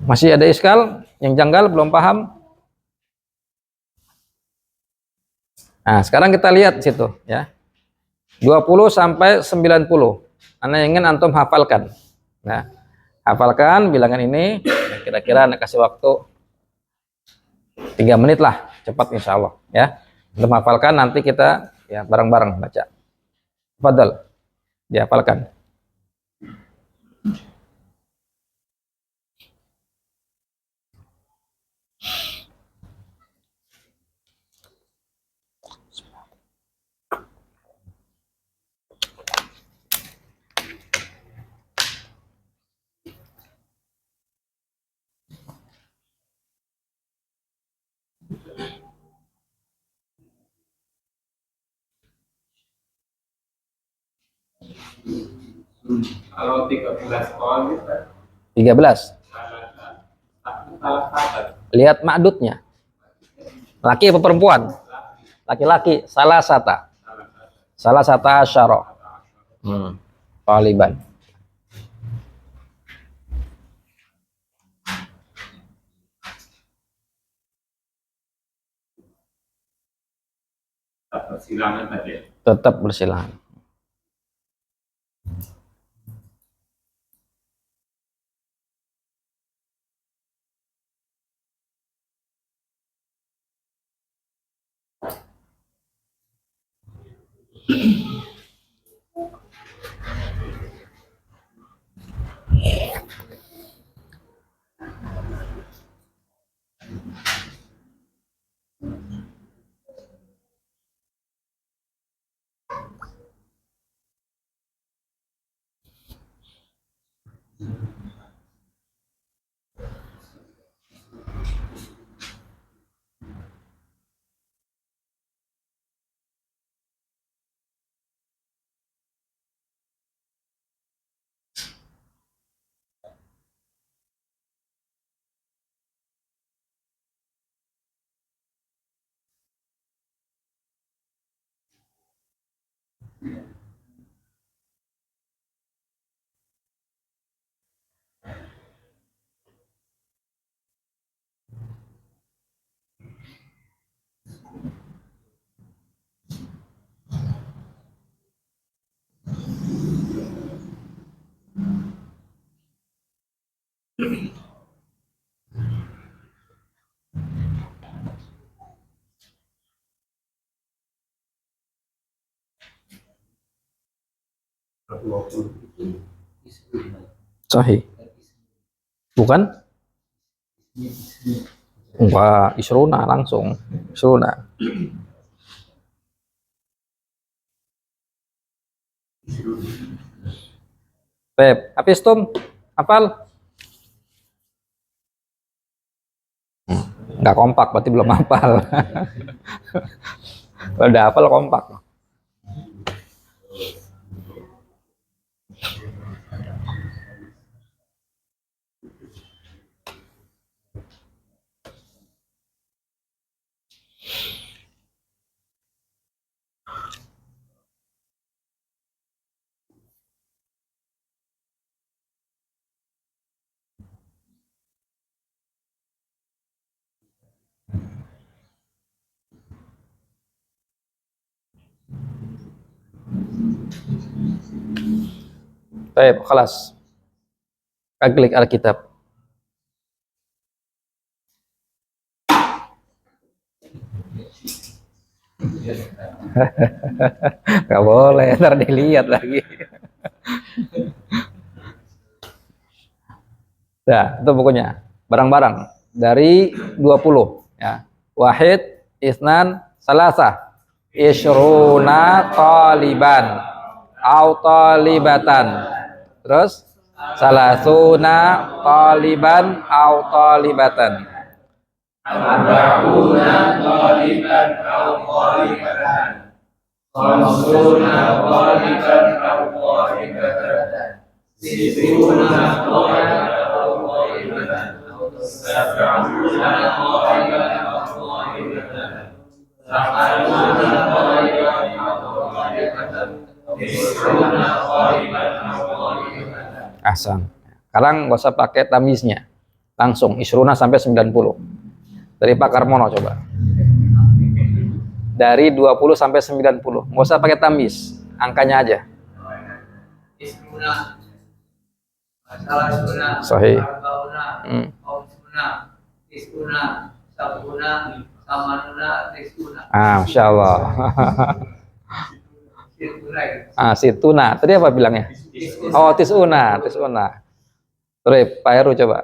S1: Masih ada iskal? Yang janggal belum paham? Nah, sekarang kita lihat situ ya. 20 sampai 90. Anda ingin antum hafalkan. Nah, hafalkan bilangan ini. Kira-kira Anda kasih waktu 3 menit lah, cepat insya Allah ya. Untuk hafalkan nanti kita ya bareng-bareng baca. Fadal, dihafalkan.
S2: Kalau 13 tahun kita
S1: 13.
S2: salah kata.
S1: Lihat ma'dudnya. Laki apa perempuan? Laki-laki. Salah sata. Salah sata asyara. Taliban.
S2: Silangan tadi.
S1: Tetap bersilangan. Sahih. Bukan? Enggak, isruna langsung. Isruna. Beb, apistum? Hafal? Enggak kompak, berarti belum hafal. Kalau udah hafal kompak. Baik, kelas. Klik Alkitab. Gak boleh, ntar dilihat lagi. Nah, itu bukunya. Barang-barang dari 20 ya. Wahid, isnan, salasa. Isyruna taliban au talibatan. Terus salasuna taliban au talibatan.
S2: Arba'una taliban au talibatan. Khamsuna taliban au talibatan. Situna taliban au talibatan. Sab'una taliban au talibatan. Samanuna taliban au talibatan. Tis'una taliban au talibatan.
S1: Ahsan. Sekarang nggak usah pakai tamiznya. Langsung isruna sampai 90. Dari Pak Karmono coba. Dari 20 sampai 90. Nggak usah pakai tamiz. Angkanya aja.
S3: Ismuna, salasuna,
S1: Sahih.
S3: arbauna, khamsuna, tisuna, sabuna, samanuna, tisuna.
S1: Masya Allah. Situna. Tadi apa bilangnya? Oh, tisuna. Terus Pak Heru coba.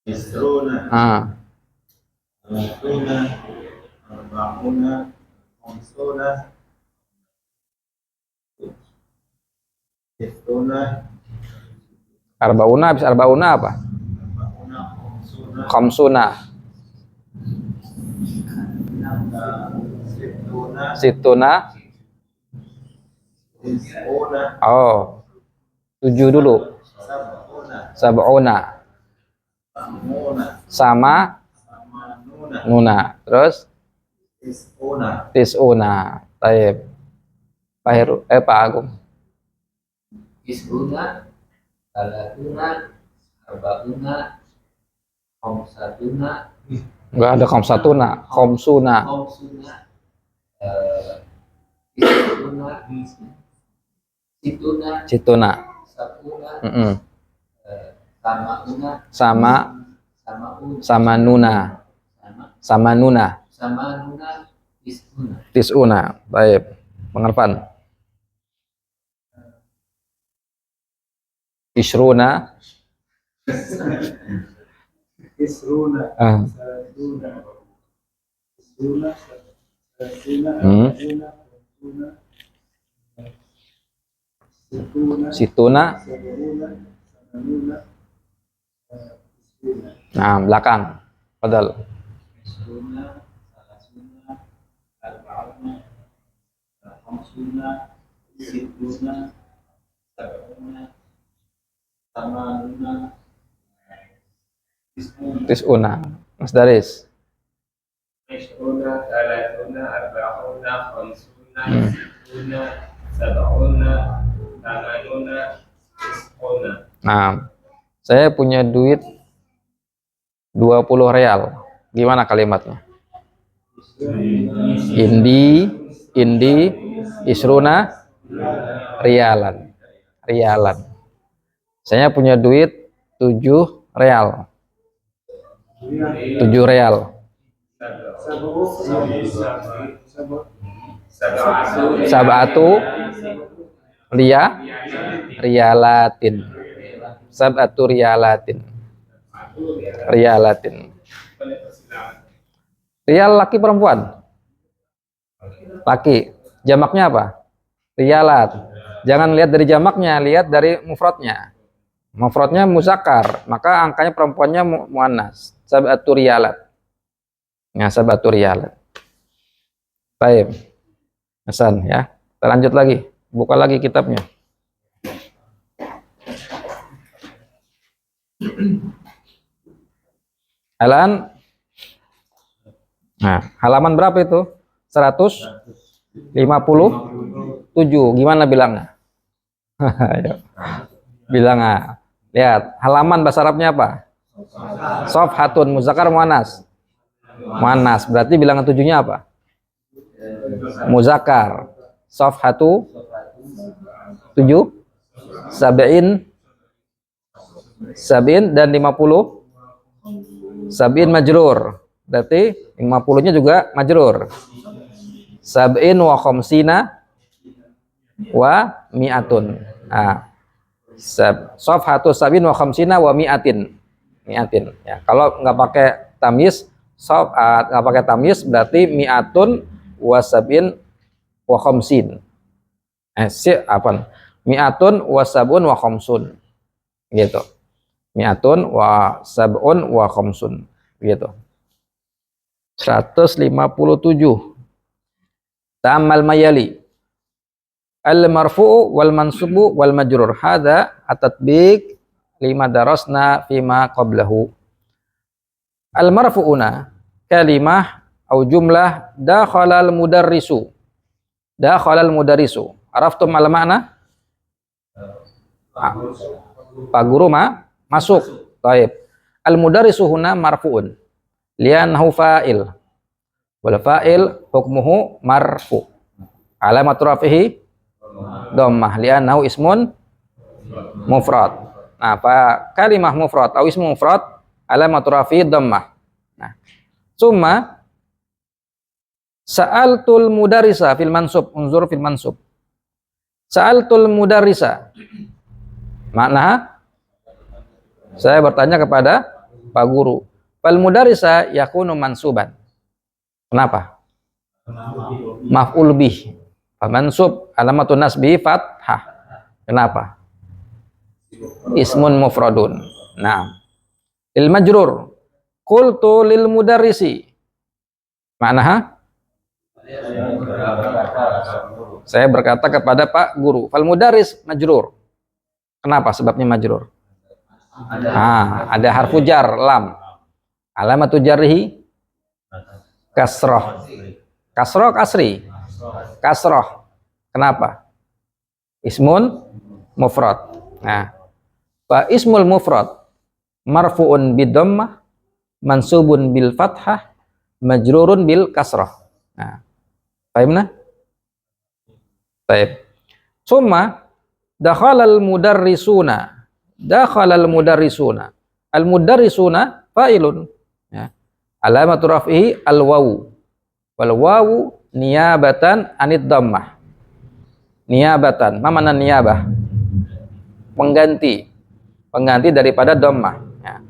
S2: Isruna, salasuna, arba'una, khamsuna, situna,
S1: Arbauna habis arbauna apa?
S2: arba'una, khamsuna,
S1: Khamsuna.
S2: situna,
S1: Situna.
S2: tis'una,
S1: Oh. 7 dulu.
S2: sab'una,
S1: Sab'una.
S2: ta'muna,
S1: Sama
S2: samanuna,
S1: nuna. Terus
S2: tis'una,
S1: tisuna. Taib. Pak Heru, Pak Agung.
S3: Ismuna, salasuna, arbauna, khamsatuna,
S1: Enggak ada khamsatuna, khamsuna.
S3: khamsuna, tisuna, situna,
S1: Situna.
S3: sabuna,
S1: Mm-mm.
S3: samauna,
S1: Sama
S3: samaun,
S1: sama nuna. Sama nuna.
S3: samanuna, tisuna.
S1: Tisuna. Taib. Pengertian. Isruna.
S2: isruna,
S1: Ah.
S2: salasuna, tis'una, salasuna,
S1: Hmm.
S2: arba'una, khamsuna, situna,
S1: Situna.
S2: sab'una, samanuna, tis'una.
S1: Nah, belakang. Padahal.
S2: Isruna, salasuna, arba'una, khamsuna, situna, sab'una, samanuna, tis'una.
S1: Tisuna. Mas Daris.
S2: Isruna, salasuna, arba'una, khamsuna, situna, sab'una, samanuna, tis'una.
S1: Nah, saya punya duit 20 real. Gimana kalimatnya? Indi, isruna, rialan. Saya punya duit 7 real. 7 real. Sab'atu rialatin. Sab'atu rialatin. Rial laki perempuan? Laki. Jamaknya apa? Rialat. Jangan lihat dari jamaknya, lihat dari mufradnya. Mufradnya muzakkar, maka angkanya perempuannya muannas. Sab'atu rialat. Ya, sab'atu rialat. Baik. Hasan ya. Kita lanjut lagi. Buka lagi kitabnya. Halaman berapa itu? 157. Gimana bilangnya? Ayo. Bilang lihat, halaman bahasa Arabnya apa? Safhatun, muzakkar muannas. Muannas, berarti bilangan 7-nya apa? Muzakkar. Safhatu 7 sab'in dan 50 sab'in majrur. Berarti 50-nya juga majrur. Sab'in wa khamsina wa mi'atun. Safhatu sabin wa khamsina wa mi'atin. Mi'atin. Ya, kalau nggak pakai tamyiz, nggak pakai tamyiz berarti mi'atun wa sabin wa khamsin. Mi'atun wa sabun wa khamsun. Gitu. Mi'atun wa sabun wa khamsun. Gitu. 157. Ta'ammal mayali. Al-marfu'u wal mansubu wal majrur. Hadza at-tatbiq lima darasna fima qablahu. Al-marfu'una kalimah au jumlah dakhala al-mudarrisu. Dakhala al-mudarrisu. Araftum al-ma'na? Pak guru masuk. Baik. Al-mudarrisu huna marfu'un. Li'annahu fa'il. Wal fa'il hukmuhu marfu'. Alamatu rafihi dhammah li'annahu ismun mufrad. Nah, fa kalimah mufrad atau ismu mufrad alamatu rafihi dhammah. Nah, summa sa'altul mudarrisa fil mansub, unzur fil mansub. Sa'altul mudarrisa. Makna saya bertanya kepada Pak Guru. Fal mudarrisa yakunu mansuban. Kenapa? Maf'ul bih. Mansub alamatun nasbi fathah. Kenapa? Ismun mufradun. Nah, il majrur qultu lil mudarrisi. Makna saya berkata kepada Pak Guru. Fal mudarris majrur. Kenapa sebabnya majrur? Ada harfu jar lam. Alamatu jarrihi kasroh. Kasroh kasri. Kasroh. Kenapa? Ismun mufrad. Nah, fa ismul mufrad marfu'un bidhammah, mansubun bil fathah, majrurun bil kasroh. Nah, pahimna? Baik. Summa dakhalal mudarrisuna. Dakhalal mudarrisuna. Al mudarrisuna fa'ilun. Ya. Alamatu raf'ihi al wawu. Wal wawu niyabatan anid dhammah. Niyabatan. Ma mana niyabah? Pengganti. Pengganti daripada dhammah. Ya.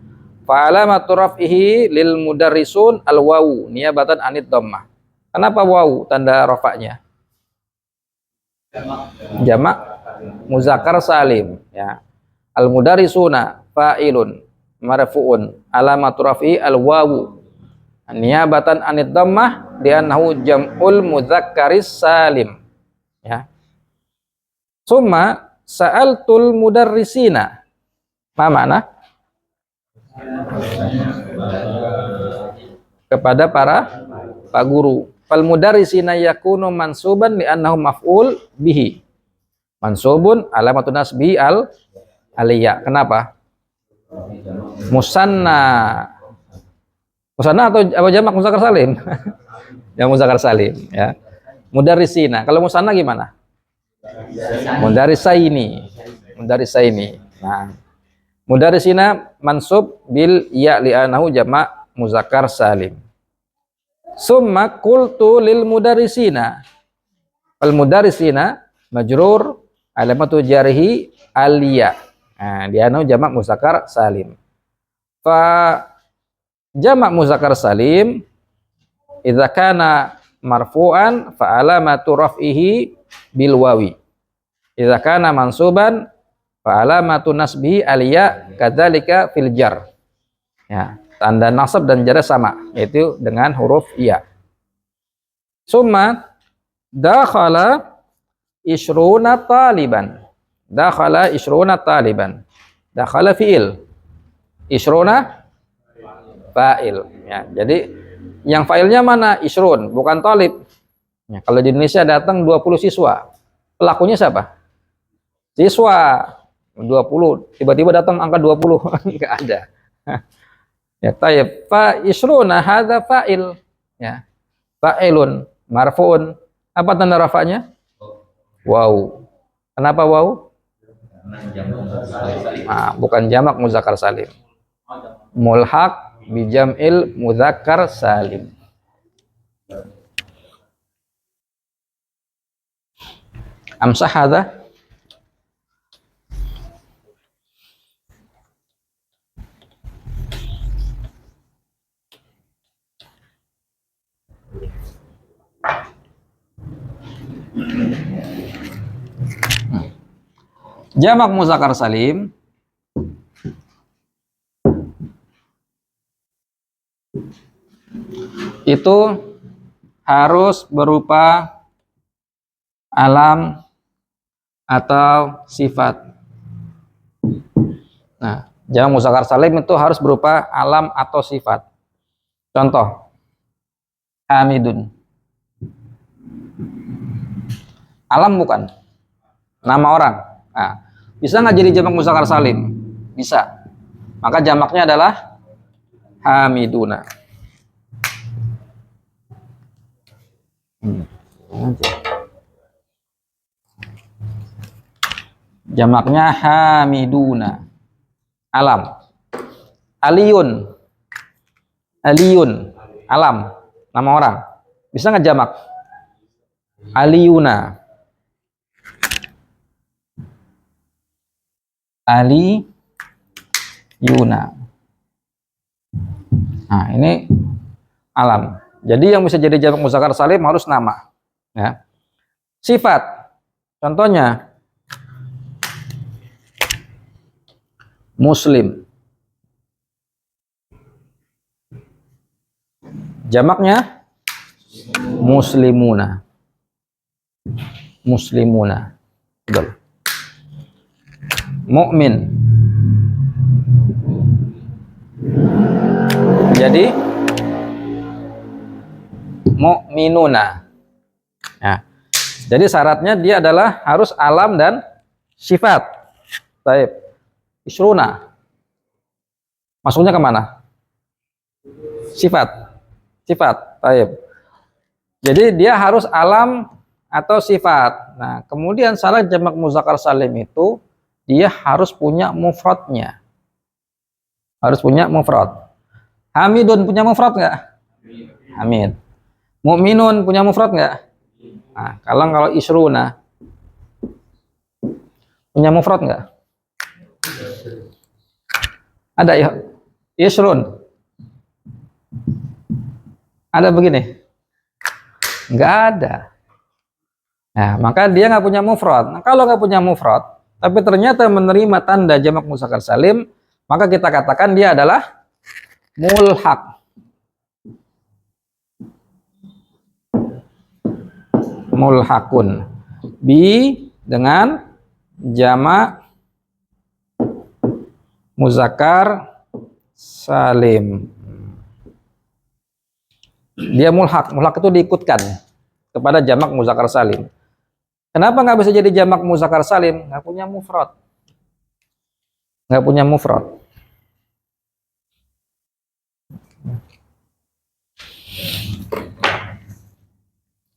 S1: Fa alamatu raf'ihi lil mudarrisun al wawu niyabatan anid dhammah. Kenapa wawu tanda rafa'nya? Jamak muzakkar salim. Ya. Al mudarrisuna fa'ilun marfu'un alamatu raf'i al wawu niyabatan anid dhammah li'annahu jam'ul mudzakkaris salim. Ya. Summa sa'altul mudarrisina. Ma makna? Kepada para Pak Guru. Fal mudarrisina yakunu mansuban li'annahu maf'ul bihi. Mansubun alamatun nasbi al aliyya. Kenapa? Musanna. Musanna atau jamak muzakkar salim? Ya muzakkar salim, ya. Mudarrisina. Kalau musanna gimana? Mudarrisaini. Mudarrisaini. Nah, mudarrisina mansub bil ya li'annahu jamak muzakkar salim. Summa qultu lil mudarrisina. Al mudarrisina majrur alamatu jarhi al ya. Nah, dia jamak muzakkar salim. Fa jamak muzakkar salim idza kana marfu'an fa alamatu raf'ihi bil wawi. Idza kana mansuban fa alamatu nasbihi al ya kadzalika fil jar. Ya, tanda nasab dan jar sama, yaitu dengan huruf ya. Summa dakhala ishruna taliban. Dakhala ishruna taliban. Dakhala fi'il. Ishruna fa'il. Ya, jadi yang fa'ilnya mana? Ishrun, bukan talib. Ya, kalau di Indonesia datang 20 siswa. Pelakunya siapa? Siswa. 20. Tiba-tiba datang angka 20. Enggak ada. Ya, tayyib. Fa ishruna hadza fa'il. Ya. Fa'ilun marfu'un. Apa tanda rafa'nya? Waw. Kenapa waw? Nah, bukan jamak muzakkar salim. Mulhaq bi jam'il muzakkar salim. Amsah hadza? Jamak muzakkar salim itu harus berupa alam atau sifat. Nah, jamak muzakkar salim itu harus berupa alam atau sifat. Contoh, Hamidun. Alam bukan? Nama orang. Nah, bisa nggak jadi jamak muzakkar salim? Bisa. Maka jamaknya adalah Hamiduna. Jamaknya Hamiduna. Alam. Aliyun. Aliyun. Alam. Nama orang. Bisa nggak jamak? Aliyuna. Aliyuna. Nah, ini alam. Jadi yang bisa jadi jamak muzakkar salim harus nama. Ya. Sifat. Contohnya Muslim. Jamaknya Muslimuna. Muslimuna. Betul. Mukmin. Jadi Mukminuna. Ya. Jadi syaratnya dia adalah harus alam dan sifat. Baik. Isruna. Masuknya kemana? Sifat. Sifat. Baik. Jadi dia harus alam atau sifat. Nah, kemudian syarat jamak muzakkar salim itu dia harus punya mufradnya. Harus punya mufrad. Hamidun punya mufrad nggak? Hamid. Mukminun punya mufrad nggak? Nah, kalau isruna punya mufrad nggak? Ada ya? Isrun. Ada begini? Nggak ada. Nah, maka dia nggak punya mufrad. Nah, kalau nggak punya mufrad, tapi ternyata menerima tanda jamak muzakkar salim, maka kita katakan dia adalah mulhaq. Mulhaqun bi dengan jamak muzakkar salim. Dia mulhaq. Mulhaq itu diikutkan kepada jamak muzakkar salim. Kenapa nggak bisa jadi jamak muzakkar salim? Nggak punya mufrad. Nggak punya mufrad.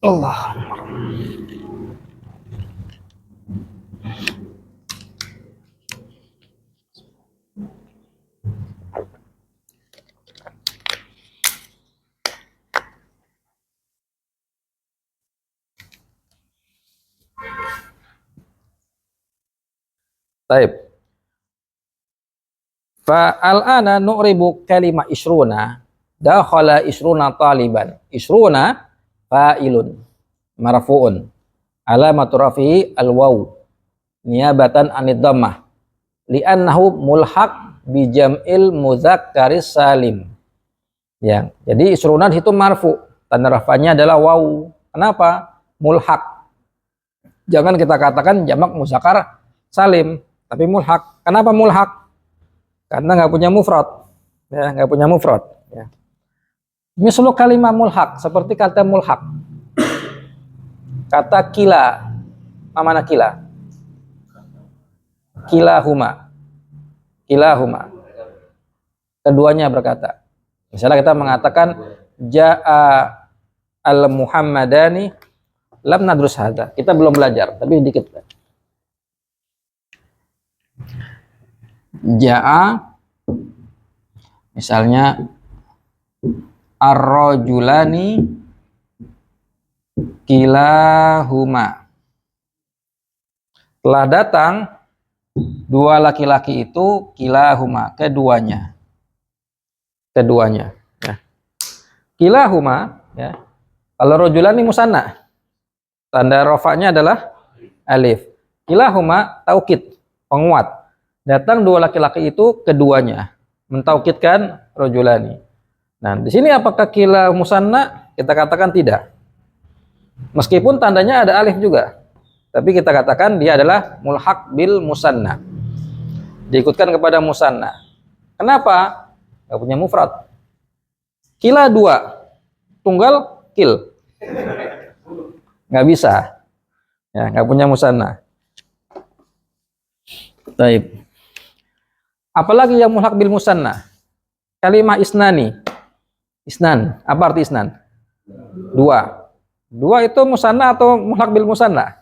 S1: Allah. Taib. Fa'al-ana nu'ribu kalimah isruna dakhala isruna taliban. Isruna fa'ilun marfu'un alamatu rafi'i al-waw niyabatan anid dhammah li'annahu mulhaq bi jam'il mudzakkaris salim. Ya, jadi isruna itu marfu, tanda rafanya adalah waw. Kenapa? Mulhaq. Jangan kita katakan jamak muzakkar salim, tapi mulhaq. Kenapa mulhaq? Karena nggak punya mufrad. Ya, nggak punya mufrad. Ya. Mislu kalimah mulhaq, seperti kata mulhaq. Kata kila. Mana kila? Kilahuma. Kilahuma. Keduanya berkata. Misalnya kita mengatakan ja'a al-Muhammadani lam nadrus hadza. Kita belum belajar, tapi dikit. Ja'a misalnya ar-rajulani kilahuma. Telah datang dua laki-laki itu kilahuma, keduanya. Keduanya, ya. Kilahuma, ya. Kalau rajulani musanna, tanda rafa'nya adalah alif. Kilahuma taukid, penguat. Datang dua laki-laki itu keduanya, mentaukidkan rajulani. Nah, di sini apakah kila musanna? Kita katakan tidak. Meskipun tandanya ada alif juga. Tapi kita katakan dia adalah mulhaq bil musanna. Diikutkan kepada musanna. Kenapa? Gak punya mufrad. Kila dua, tunggal kil. Nggak bisa. Ya, nggak punya musanna. Baik. Apalagi yang mulhaq bil musanna? Kalimah isnani. Isnan. Apa arti isnan? Dua. Dua itu musanna atau mulhaq bil musanna?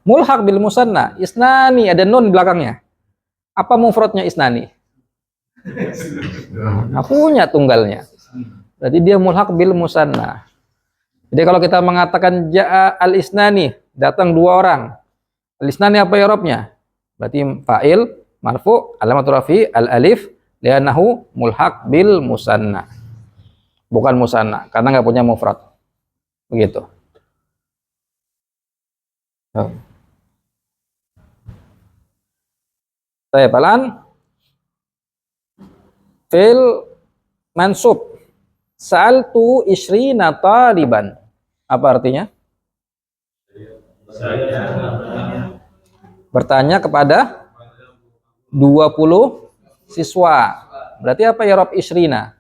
S1: Mulhaq bil musanna. Isnani ada nun belakangnya. Apa mufradnya isnani? Nggak punya tunggalnya. Jadi dia mulhaq bil musanna. Jadi kalau kita mengatakan ja'a al-isnani, datang dua orang. Al-isnani apa i'rabnya? Berarti fa'il marfu, alamatul rafi al-alif li'annahu mulhaq bil musanna. Bukan musanna karena nggak punya mufrad. Begitu. Saya pelan. Fil mansub. Sa'altu ishrina taliban. Apa artinya? Bertanya kepada 20 siswa. Berarti apa ya Rob ishrina?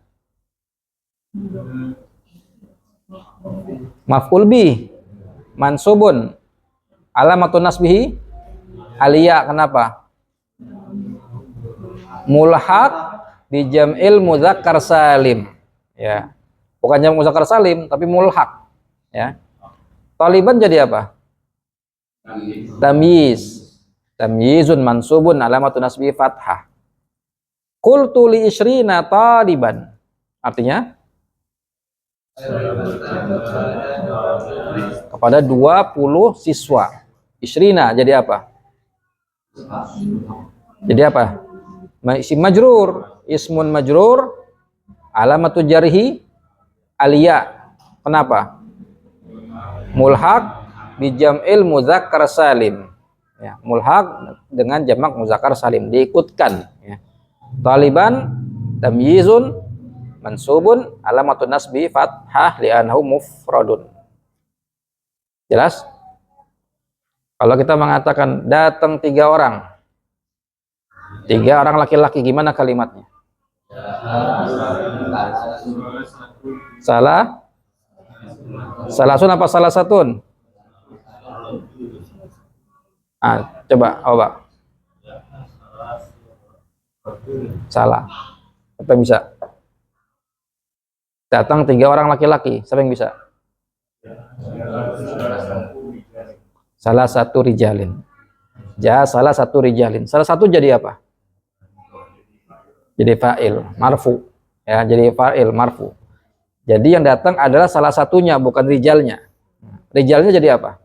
S1: Maf'ul bi mansubun. Alamatun nasbihi aliyah. Kenapa? Mulhaq bi jam'il mudzakkar salim. Ya. Bukan jam muzakkar salim tapi mulhaq. Ya. Taliban jadi apa? Tamyiz. Tamyizun mansubun alamatun nasbi fathah. Qultu li ishrina taliban. Artinya kepada 20 siswa. Ishrina jadi apa? Jadi apa? Isim majrur, ismun majrur, alamatu jarhi aliyah. Kenapa? Mulhaq bi jam'il mudzakkar salim. Ya, mulhaq dengan jamak muzakkar salim diikutkan ya. Taliban tamyizun mansubun alamatun nasbi fathah li'annahu mufradun. Jelas? Kalau kita mengatakan datang 3 orang. 3 orang laki-laki, gimana kalimatnya? Salasun apa salah satun? Coba. Salah. Apa yang bisa? Datang 3 orang laki-laki, siapa yang bisa? Salah satu rijalin. Salah satu rijalin. Salah satu jadi apa? Jadi fa'il marfu. Ya, jadi fa'il marfu. Jadi yang datang adalah salah satunya, bukan rijalnya. Rijalnya jadi apa?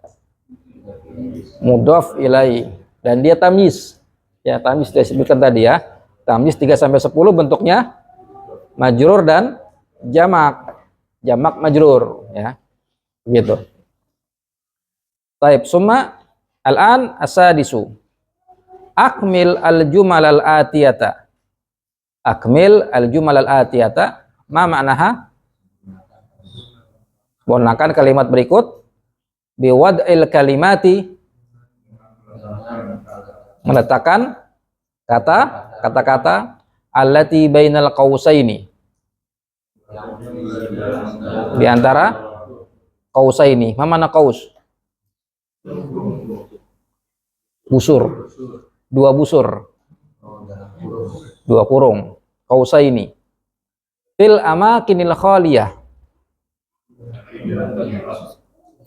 S1: Mudhaf ilai. Dan dia tamyiz. Ya, tamyiz sudah disebutkan tadi ya. Tamyiz 3 sampai 10 bentuknya majrur dan jamak. Jamak majrur ya. Begitu. Baik, summa al-an asadisu. Akmil al-jumal al-atiyata. Akmil al-jumal al-atiyata. Ma ma'naha? Gunakan kalimat berikut. Biwad'il kalimati. Meletakkan kata-kata allati bainal qausaini. Di antara qausaini. Ma mana qaus? Busur. 2 busur. 2 kurung. Qausaini. Fil amakinil khaliyah.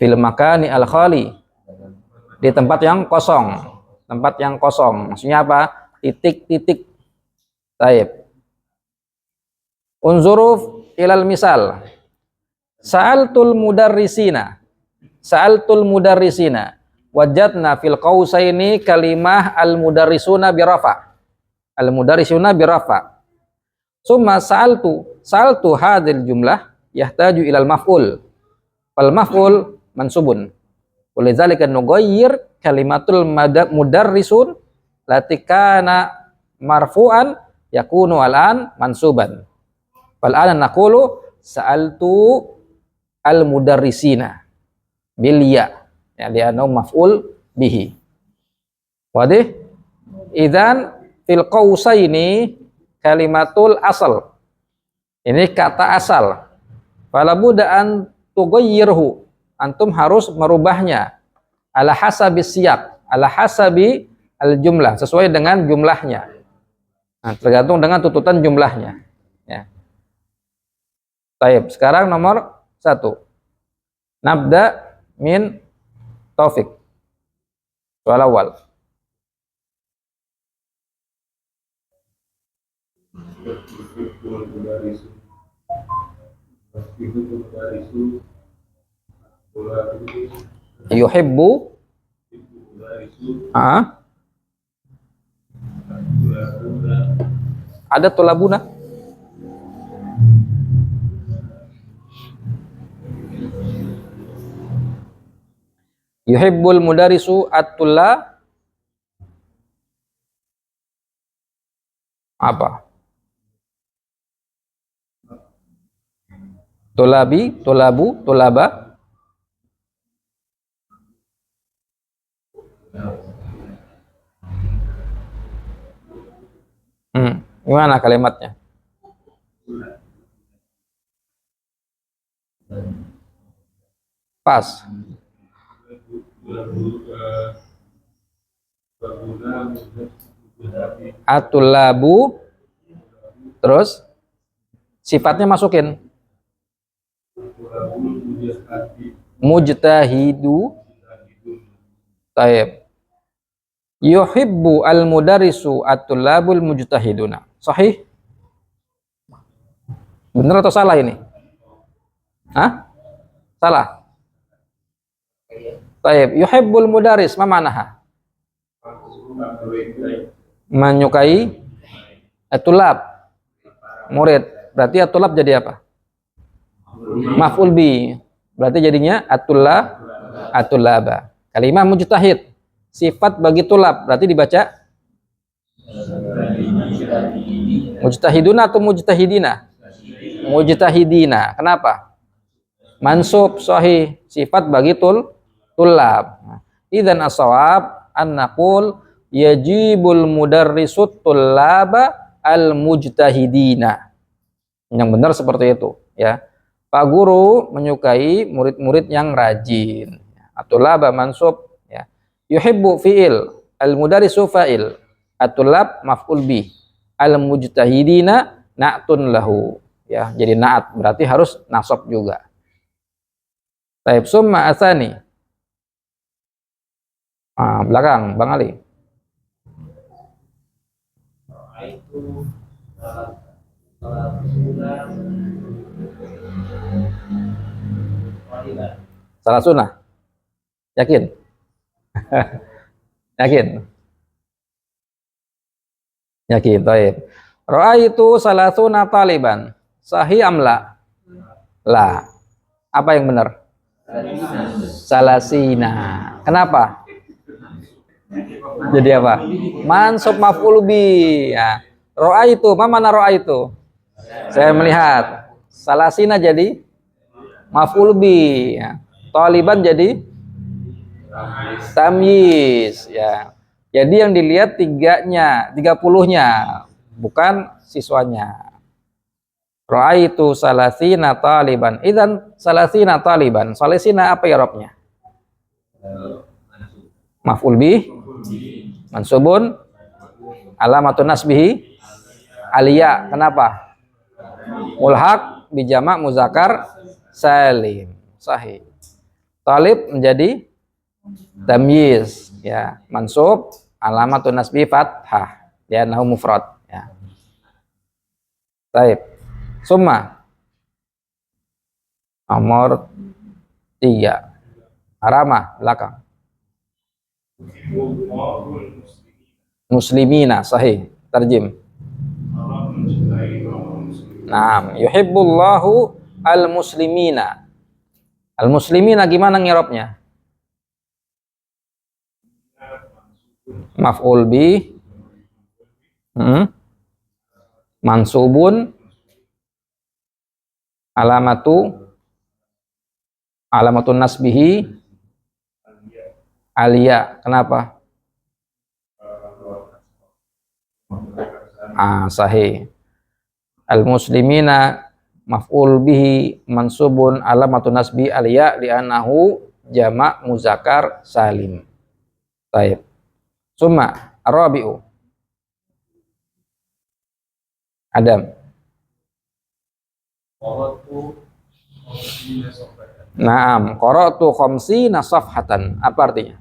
S1: Fil makani al khali. Di tempat yang kosong. Tempat yang kosong. Maksudnya apa? Titik-titik. Taib. Unzuru ilal misal. Sa'altul mudarrisina. Sa'altul mudarrisina. Wajadna fil qausaini kalimah al-mudarrisuna birafa. Al-mudarrisuna birafa. Summa sa'altu hadhil jumlah yahtaju ilal maf'ul. Fal maf'ul mansubun. Walidzalika nughayyir kalimatul mudarrisun latikana marfu'an yakunu al'an mansuban. Fal ana naqulu sa'altu al mudarrisina bil ya, ya li'annahu maf'ul bihi. Wadih? Idzan fil qausaini kalimatul asal. Ini kata asal. Fala budda an tughayyirhu. Antum harus merubahnya ala hasabi siyaq, ala hasabi al jumlah, sesuai dengan jumlahnya. Nah, tergantung dengan tututan jumlahnya. Ya. Baik, sekarang nomor 1. Nabda min Taufik. Soal awal. Yuhibbu ada tulabuna. Yuhibbul mudarisu at-tulla apa? Tulabi, tulabu, tulaba. Gimana kalimatnya? Pas. Atulabu, terus sifatnya masukin. Mujtahidu. Taib. Yuhibbu al-mudarisu at-tullabul mujtahiduna. Sahih? Benar atau salah ini? Hah? Salah. Taib. Yuhibbul mudaris, ma manaha? Menyukai at-tullab, murid. Berarti at-tullab jadi apa? Maf'ul bi. Berarti jadinya at-tullaba. Kalimah mujtahid, sifat bagi tulab, berarti dibaca mujtahiduna atau mujtahidina? Mujtahidina. Kenapa? Mansub, sahih, sifat bagi tulab. Idzan as-shawab an naqul yajibul mudarrisut tullaba al mujtahidina. Yang benar seperti itu, ya. Pak guru menyukai murid-murid yang rajin. At-tullaba mansub, ya. Yuhibbu fi'il, al-mudarrisu fa'il, at-tullab maf'ul bih, al-mujtahidina na'tun lahu, ya. Jadi na'at berarti harus nasab juga. Baik, summa asani. Belakang Bang Ali. Salah sunnah. Yakin? Yakin? Yakin, baik. Ra'aitu salasuna taliban. Sahih amla? La. Apa yang benar? Salasina. Kenapa? Jadi apa? Mansub maf'ul bi. Ya. Ra'aitu, ma mana ra'aitu? Saya melihat. Salasina jadi maf'ul bi. Ya. Taliban jadi tamyiz, ya. Jadi yang dilihat 30-nya, bukan siswanya. Ra'aitu salasina taliban. Idzan salasina taliban. Salasina apa i'rabnya? Maf'ul bih, mansubun, alamatun nasbihi aliyah. Kenapa? Mulhaq bi jama' muzakkar salim. Sahih. Talib menjadi tamyiz, ya, mansub, alamatun nasbi fathah, ya, nahu mufrad, ya. Baik. Summa nomor 3. Arama belakang. Muslimina, sahih. Tarjim. Naam, yuhibbullahu al-muslimina. Al-muslimina gimana ngirabnya? maf'ul bi, mansubun, alamatun nasbihi alia. Kenapa? Sahih. Al-muslimina maf'ul bihi mansubun alamatun nasbi alia li'annahu jama' muzakkar salim. Baik. Summa arabi'u. Adam. Naam, qara'tu khamsina safhatan. Apa artinya?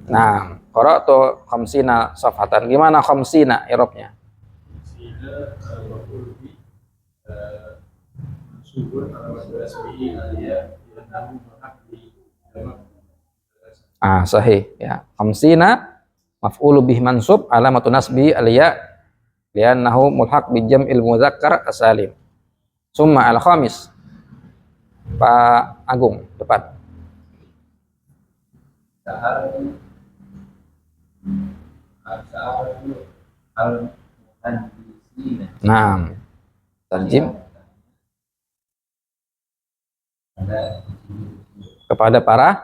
S1: Nah, qara'tu khamsina safhatan. Gimana khamsina i'rabnya? Sahih ya. Khamsina maf'ulu bih mansub alamatun nasbi aliya li'annahu mulhaq bi jam'il mudzakkar as-salim. Summa al-khamis. Pak Agung, depan. Naam. Tarjim kepada para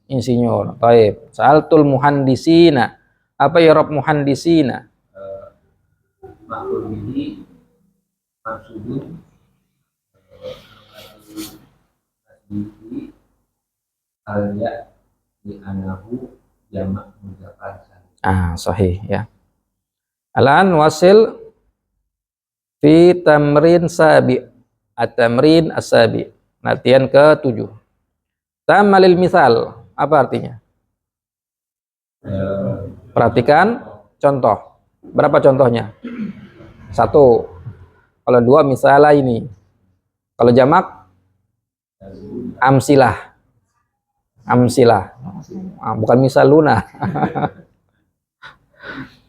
S1: insinyur. Baik. Sa'altul muhandisina. Apa i'rab muhandisina?
S3: Maf'ul bihi mansubun nasbihi al-ya li'annahu jama' muzakkar salim.
S1: Sahih ya. Al-an wasil fi tamrin sabi. At-tamrin as-sabi. Latihan ke-7. Tamalil misal. Apa artinya? Perhatikan contoh. Berapa contohnya? 1. Kalau 2 misalah ini. Kalau jamak amsilah. Amsilah. Bukan misaluna.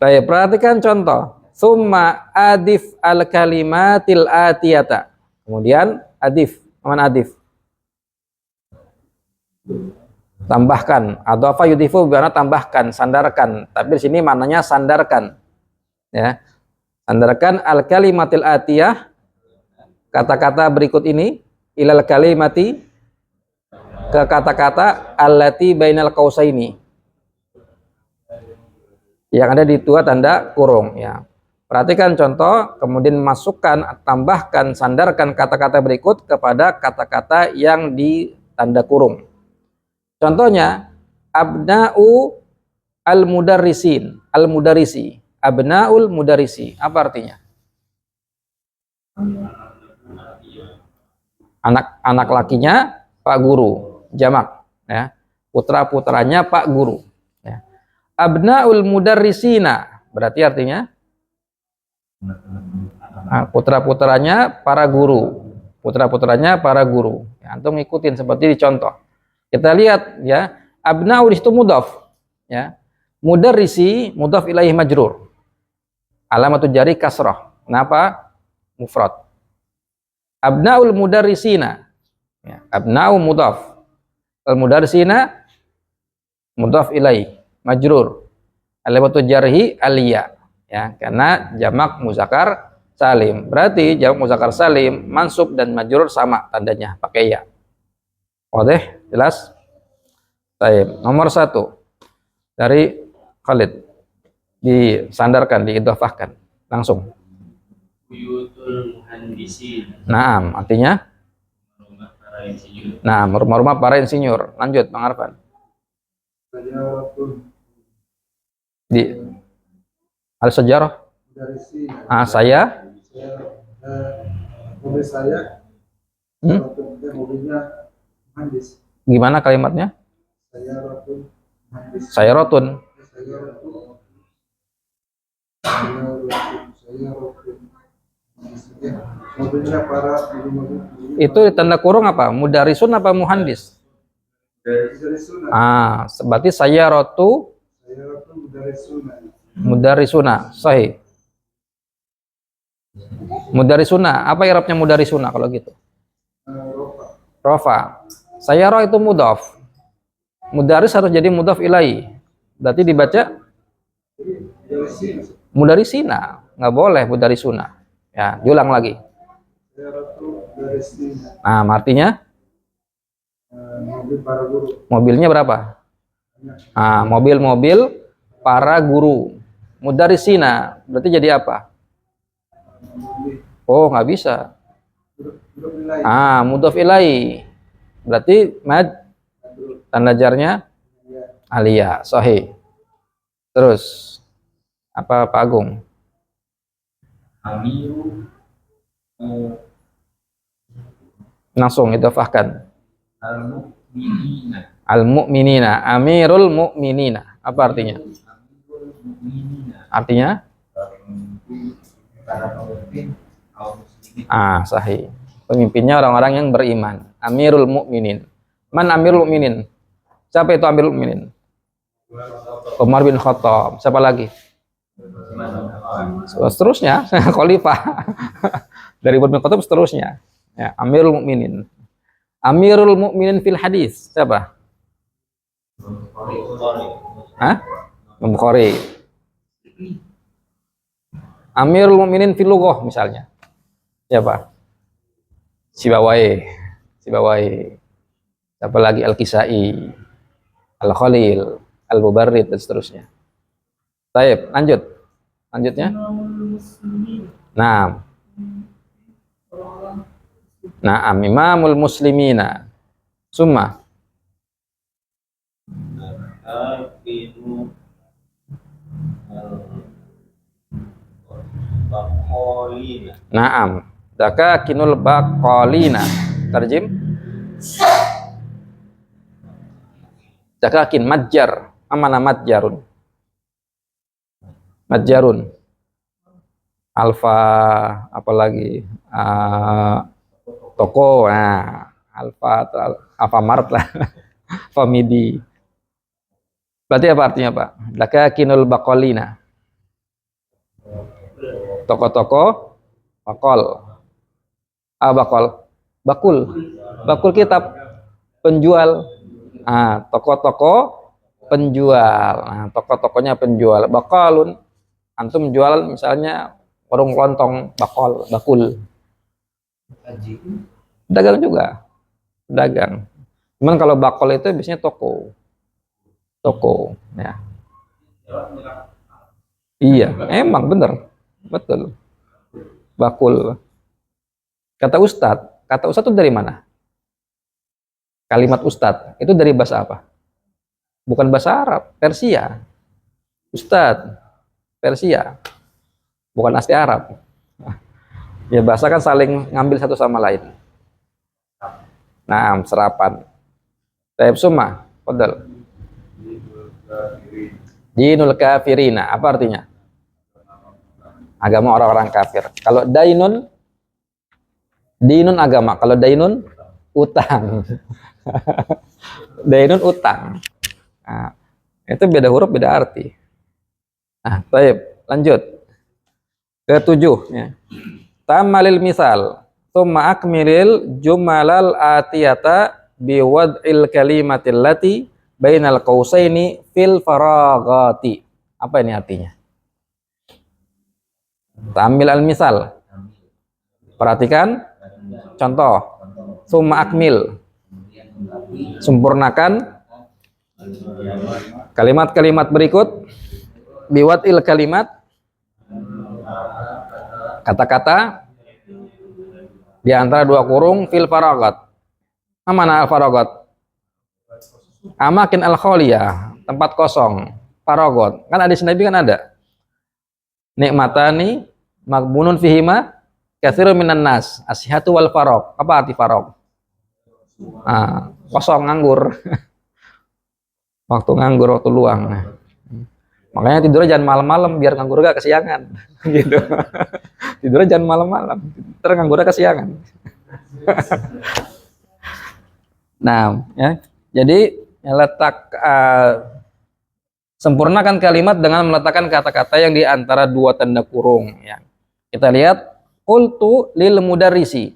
S1: Baik, perhatikan contoh. Summa adif al-kalimatil atiyata. Kemudian adif. Mana adif? Tambahkan. Adhafa yudifu berarti tambahkan, sandarkan. Tapi di sini maknanya sandarkan. Ya. Sandarkan al-kalimatil atiyah, kata-kata berikut ini, ilal kalimati, ke kata-kata allati bainal qausaini, yang ada di dua tanda kurung ya. Perhatikan contoh, kemudian masukkan, tambahkan, sandarkan kata-kata berikut kepada kata-kata yang di tanda kurung. Contohnya abna'u al-mudarrisin, al-mudarrisi, abna'ul mudarrisi. Apa artinya? Anak-anak lakinya Pak Guru, jamak ya. Putra-putranya Pak Guru ya. Abna'ul mudarrisina berarti artinya putra-putranya para guru. Putra-putranya para guru. Ya, antum ngikutin seperti di contoh. Kita lihat ya, abna'u itu mudhaf ya. Mudarrisi mudhaf ilaihi majrur. Alamatul jari kasrah. Kenapa? Mufrad. Abna'ul mudarrisina. Ya, abna'u mudhaf. Al-mudarrisina mudhaf ilaihi majrur. Alamatul jarhi aliyah. Ya, karena jamak muzakkar salim. Berarti jamak muzakkar salim mansub dan majrur sama tandanya, pakai ya. Oke, jelas? Baik, nomor 1 dari Khalid disandarkan, diidhafahkan langsung.
S2: Buyutul muhandisin.
S1: Naam, artinya?
S2: Rumah para insinyur.
S1: Nah, rumah-rumah para insinyur. Lanjut, Bang Arfan. Di al-sejarah. Saya.
S4: Mobil saya. Mobilnya muhandis.
S1: Gimana kalimatnya? Saya rotun.
S4: Mobilnya para
S1: itu tanda kurung apa? Mudarisun apa muhandis? Berarti saya rotu mudarisuna. Sahih. Mudarisuna. Apa i'rabnya mudarisuna kalau gitu? Rofa. Saya roh itu mudhaf. Mudaris harus jadi mudhaf ilai. Berarti dibaca
S4: Dari sini.
S1: mudarisina. Nggak boleh mudarisuna. Ya, diulang lagi.
S4: Sayaratu dari sini.
S1: Nah, artinya
S4: Mobil para guru.
S1: mobilnya berapa? Nah, mobil-mobil para guru. Mudarisina. Berarti jadi apa? Oh, nggak bisa.
S4: Grup nilai.
S1: Mudhaf ilai. Berarti mad tanda jarnya alia, sahih. Terus apa Pak Agung?
S3: Amiru
S1: Langsung idhofahkan.
S3: al-mu'minina.
S1: Al-mu'minina, amirul mu'minina. Apa artinya?
S3: Amirul mu'minina.
S1: Artinya?
S3: Para pemimpin kaum muslimin.
S1: Sahih. Pemimpinnya orang-orang yang beriman. Amirul mu'minin. Man amirul mu'minin? Siapa itu amirul mu'minin? Umar bin Khattab. Siapa lagi? Seterusnya, khalifah. Dari Umar bin Khattab seterusnya. Ya, amirul mu'minin. Amirul mu'minin fil hadis. Siapa? Imam Bukhari. Amirul mu'minin fil lughah misalnya. Siapa? Sibawai. Siapa lagi? Al-Kisai, Al-Khalil, Al-Mubarrid dan seterusnya. Baik, lanjutnya. Nah, imamul muslimina. Summa.
S3: Akinu al-baqalina.
S1: Naam. Dakakinul baqalina. Tarjim. Dakakin madjar. Amana madjarun. Madjarun. Alfa apalagi? Toko. Nah, Alfa Mart lah. Famidi. Berarti apa artinya, Pak? Dakakinul baqalina. Toko-toko bakol. Bakul kitab penjual. Toko-toko penjual. Toko-tokonya penjual. Bakalun, antum jual misalnya warung lontong, bakul. Dagang juga. Dagang. Cuman kalau bakul itu biasanya toko. Ya. Iya, emang bener. Betul. Bakul. Kata Ustadz itu dari mana? Kalimat Ustadz itu dari bahasa apa? Bukan bahasa Arab, Persia. Ustadz, Persia. Bukan asli Arab. Ya bahasa kan saling ngambil satu sama lain. Nah, serapan. Taib summa, padahal. Dinul kafirina, apa artinya? Agama orang-orang kafir. Kalau dinun agama, kalau dainun utang. Dainun utang. Nah, itu beda huruf, beda arti. Baik, lanjut. Ketujuh, ya. Tamalil misal, tsumma akmilil jumalal atiyata biwad'il kalimatil lati bainal qausaini fil faragati. Apa ini artinya? Tamil al misal. Perhatikan contoh. Tsumma akmil. Sempurnakan kalimat-kalimat berikut biwad'il kalimat, kata-kata di antara dua kurung fil faragat. Mana al faragat? Amakin al khaliyah, tempat kosong. Faragat. Kan hadis Nabi kan ada. Nikmatani magbunun fihima katsirun minan nas, asihatu wal farag. Apa arti farag? Kosong, nganggur. Waktu nganggur, waktu luang. Makanya tidurnya jangan malam-malam biar nganggur gak kesiangan. Gitu. Tidurnya jangan malam-malam, ntar nganggurnya kesiangan. Nah, ya. Jadi sempurnakan kalimat dengan meletakkan kata-kata yang di antara dua tanda kurung. Ya. Kita lihat, qultu lil mudarrisi.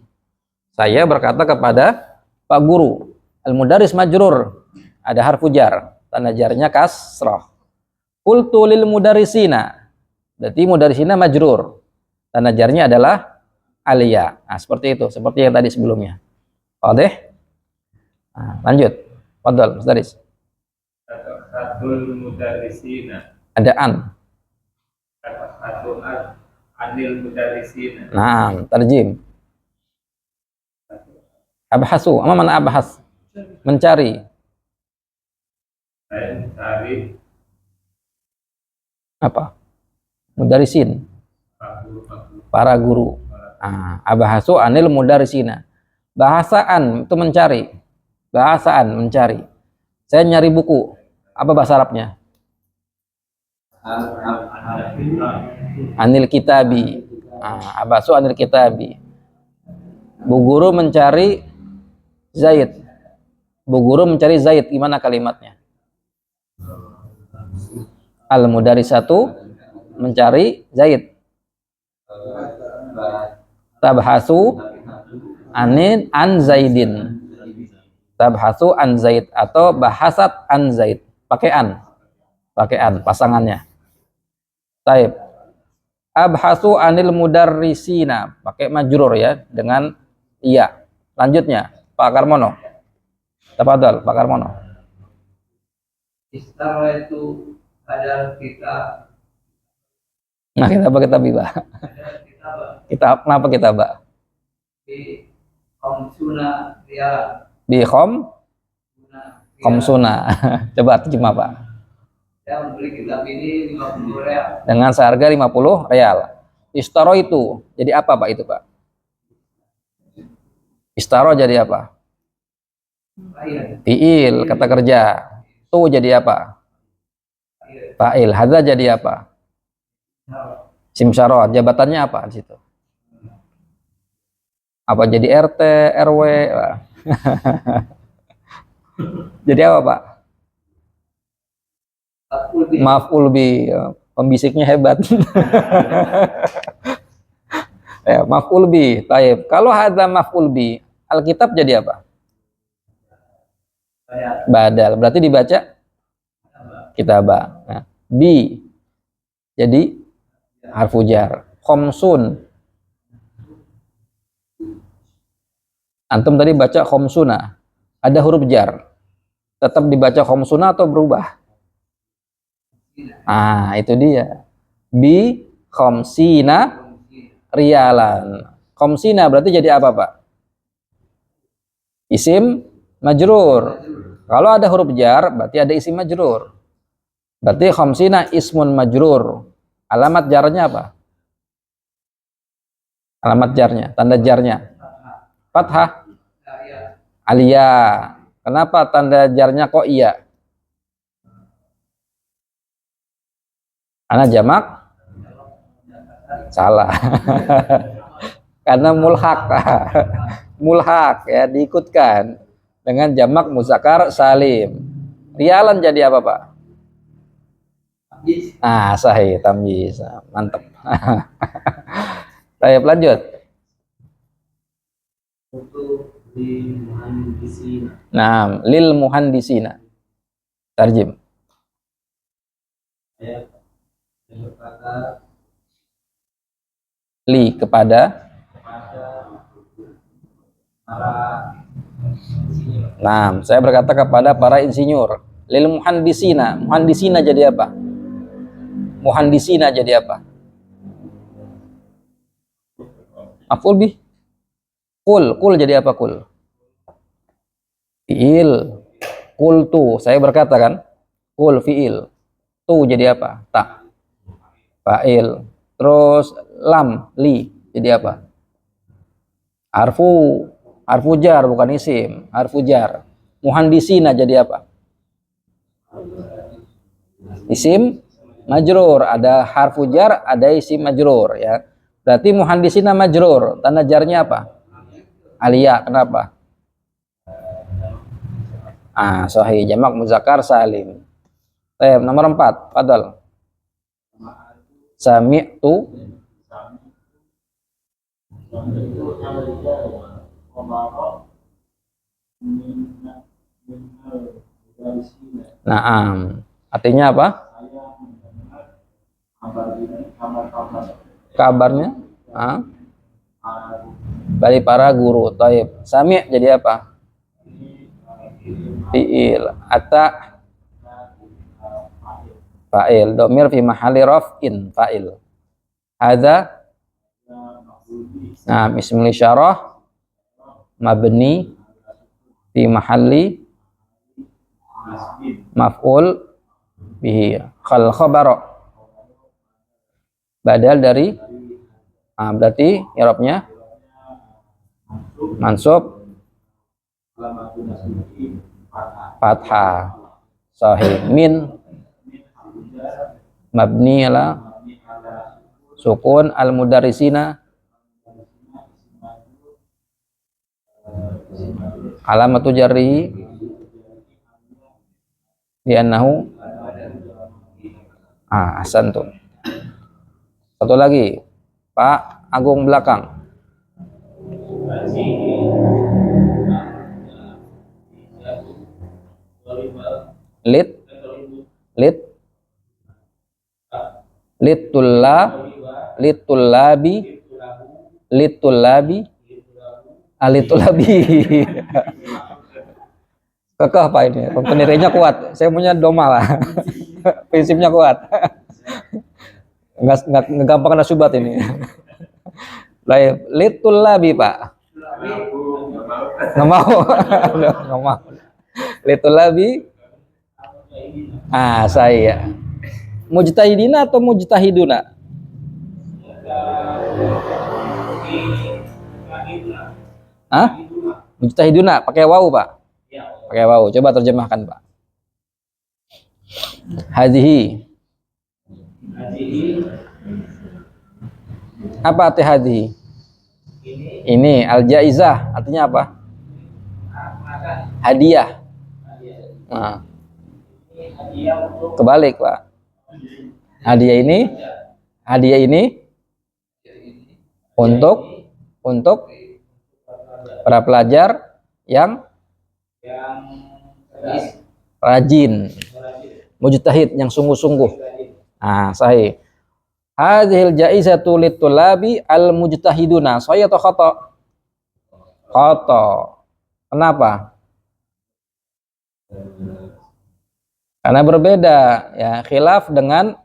S1: Saya berkata kepada Pak Guru. Al mudarris majrur. ada harfu jar, tanda jarnya kasroh. Qultu lil mudarisina, berarti mudarisina majrur, tanda jarnya adalah aliyah. Nah, seperti itu, seperti yang tadi sebelumnya. Oke, nah, lanjut. Fadhal, Mustaris.
S2: Katahatul mudarrisina.
S1: Ada an.
S2: Katahatul anil mudarrisina.
S1: Nah, tarjim. Abhasu, apa mana abhas? Mencari.
S2: Saya mencari
S1: Apa? Mudarisin,
S2: guru-guru.
S1: para guru. Nah, abhasu anil mudarisina. Bahasaan itu mencari. Bahasaan mencari. Saya nyari buku. Apa bahasa Arabnya? Anil kitabi. Nah, abhasu anil kitabi. Bu guru mencari Zaid. Bu guru mencari Zaid, gimana kalimatnya? Al mudarisatu mencari Zaid. Tabhasu an Zaidin. Tabhasu an Zaid atau bahasat an Zaid. Pakai an. Pasangannya. Taib. Abhasu anil mudarrisina, pakai majrur ya, dengan iya. Lanjutnya, Pak Karmono. Tafadhol, Pak Karmono.
S3: Istara itu ada kita
S1: Nah, kita biba. Kenapa kita ba?
S3: di Komsuna dia
S1: Bi khomsuna. Coba terjemah, Pak.
S3: saya membeli kitab ini 50 real.
S1: Dengan seharga 50 real. Istaro itu jadi apa, Pak, itu, Pak? Istaro jadi apa? Fi'il, kata kerja. Tu jadi apa? Fa'il. Hadza jadi apa? Simsarot. Jabatannya apa di situ? Apa jadi RT, RW? Jadi apa, Pak? Maf'ul bi. Pembisiknya hebat. Ya, maf'ul bi. Taib. Kalau hadza maf'ul bi, Alkitab jadi apa? Badal. Berarti dibaca kitabah. Nah, bi jadi harfu jar. Khomsun. Antum tadi baca khomsuna. Ada huruf jar. Tetap dibaca khomsuna atau berubah? Ah, itu dia. Bi khomsina rialan. Khomsina berarti jadi apa, Pak? Isim majrur. Kalau ada huruf jar, berarti ada isim majrur. Berarti khomsina ismun majrur. Alamat jarnya apa? Alamat jarnya, tanda jarnya. Fathah. Aliyah. Kenapa tanda jarnya kok iya? Karena jamak? Salah. Karena mulhak. Mulhak ya, diikutkan dengan jamak muzakkar salim. Rialan jadi apa, Pak? Ah, sahih, tamyiz. Mantap. Baik, lanjut.
S3: Untuk di muhandisina.
S1: Nah, lil muhandisina. Tarjim.
S3: Saya berkata
S1: Li kepada.
S3: para insinyur.
S1: Nah, saya berkata kepada para insinyur. Lil muhandisina. Muhandisina jadi apa? Muhandisina jadi apa? Maf'ul bih. Kul jadi apa kul? Fi'il. Kul tu, saya berkata kan? Kul fi'il. Tu jadi apa? Ta. Fa'il. Terus lam, li jadi apa? Harfu jar bukan isim, harfu jar. Muhandisina jadi apa? Isim majrur, ada harfu jar, ada isim majrur ya. Berarti muhandisina majrur, tanda jarnya apa? Aliyah. Kenapa? Ah, sahih, jamak muzakkar salim. Nomor 4, fadal. Sami'tu Naam. Artinya apa? Kabarnya? Ah? Dari para guru. Taib. Sami' jadi apa? Fi'il. Ata fa'il. Domir fi mahalli raf'in fa'il. Hadza nah ismul isyarah mabni fi mahalli maf'ul bihi. Khal khabar badal dari berarti i'rabnya mansub fathah. Sahih. Min mabni ala sukun al mudarrisina alamatu jarrihi di annahu ahsantum. Satu lagi Pak Agung belakang. Lit litulabi kekeh Pak ini penilaiannya kuat. Saya punya doma lah. Prinsipnya kuat. Nggak gampang kena subat ini. Baik, litulabi Pak. Nggak mau. Nggak mau. Litulabi. Saya. Mujtahidina atau mujtahiduna? Mujtahiduna pakai wawu Pak. Pakai wawu. Coba terjemahkan Pak. Hadhihi. Apa arti hadhihi? Ini al-jaizah artinya apa? Hadiah. Nah. Kebalik Pak. Hadiah ini untuk para pelajar yang rajin, mujtahid yang sungguh-sungguh. Sahih. Hadhil jaizatu litulabi al mujtahiduna. Sahih atau khata? Khata. Kenapa? Karena berbeda ya, khilaf dengan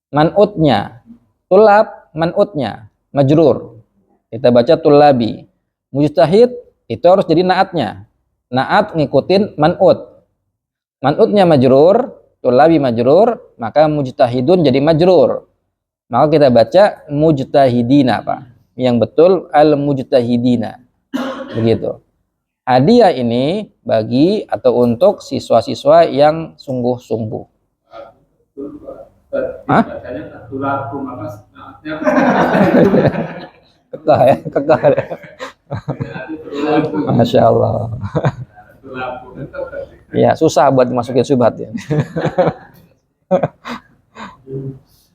S1: man'utnya. Tulab man'utnya majrur. Kita baca tulabi. Mujtahid itu harus jadi naatnya. Naat ngikutin man'ut. Man'utnya majrur, tulabi majrur, maka mujtahidun jadi majrur. Maka kita baca mujtahidina Pak. Yang betul al mujtahidina. Begitu. Hadiah ini bagi atau untuk siswa-siswa yang sungguh-sungguh. Kekeh ya, kekeh. Masya Allah. Ya susah buat masukin syubhat ya.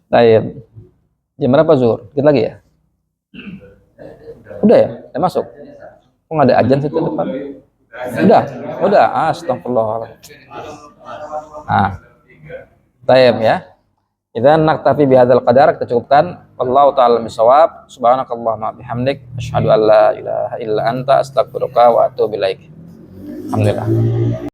S1: Baik. Jam berapa zuhur? Dikit lagi ya? Udah ya? Udah masuk? Kok nggak ada ajan situ depan? Udah. Astagfirullah. Baik ya. Kita naktafi bihadzal qadar, kita cukupkan. Wallahu ta'ala bisawab. Subhanakallahumma bihamdik asyhadu an la ilaha illa anta astaghfiruka wa atubu ilaik. Alhamdulillah.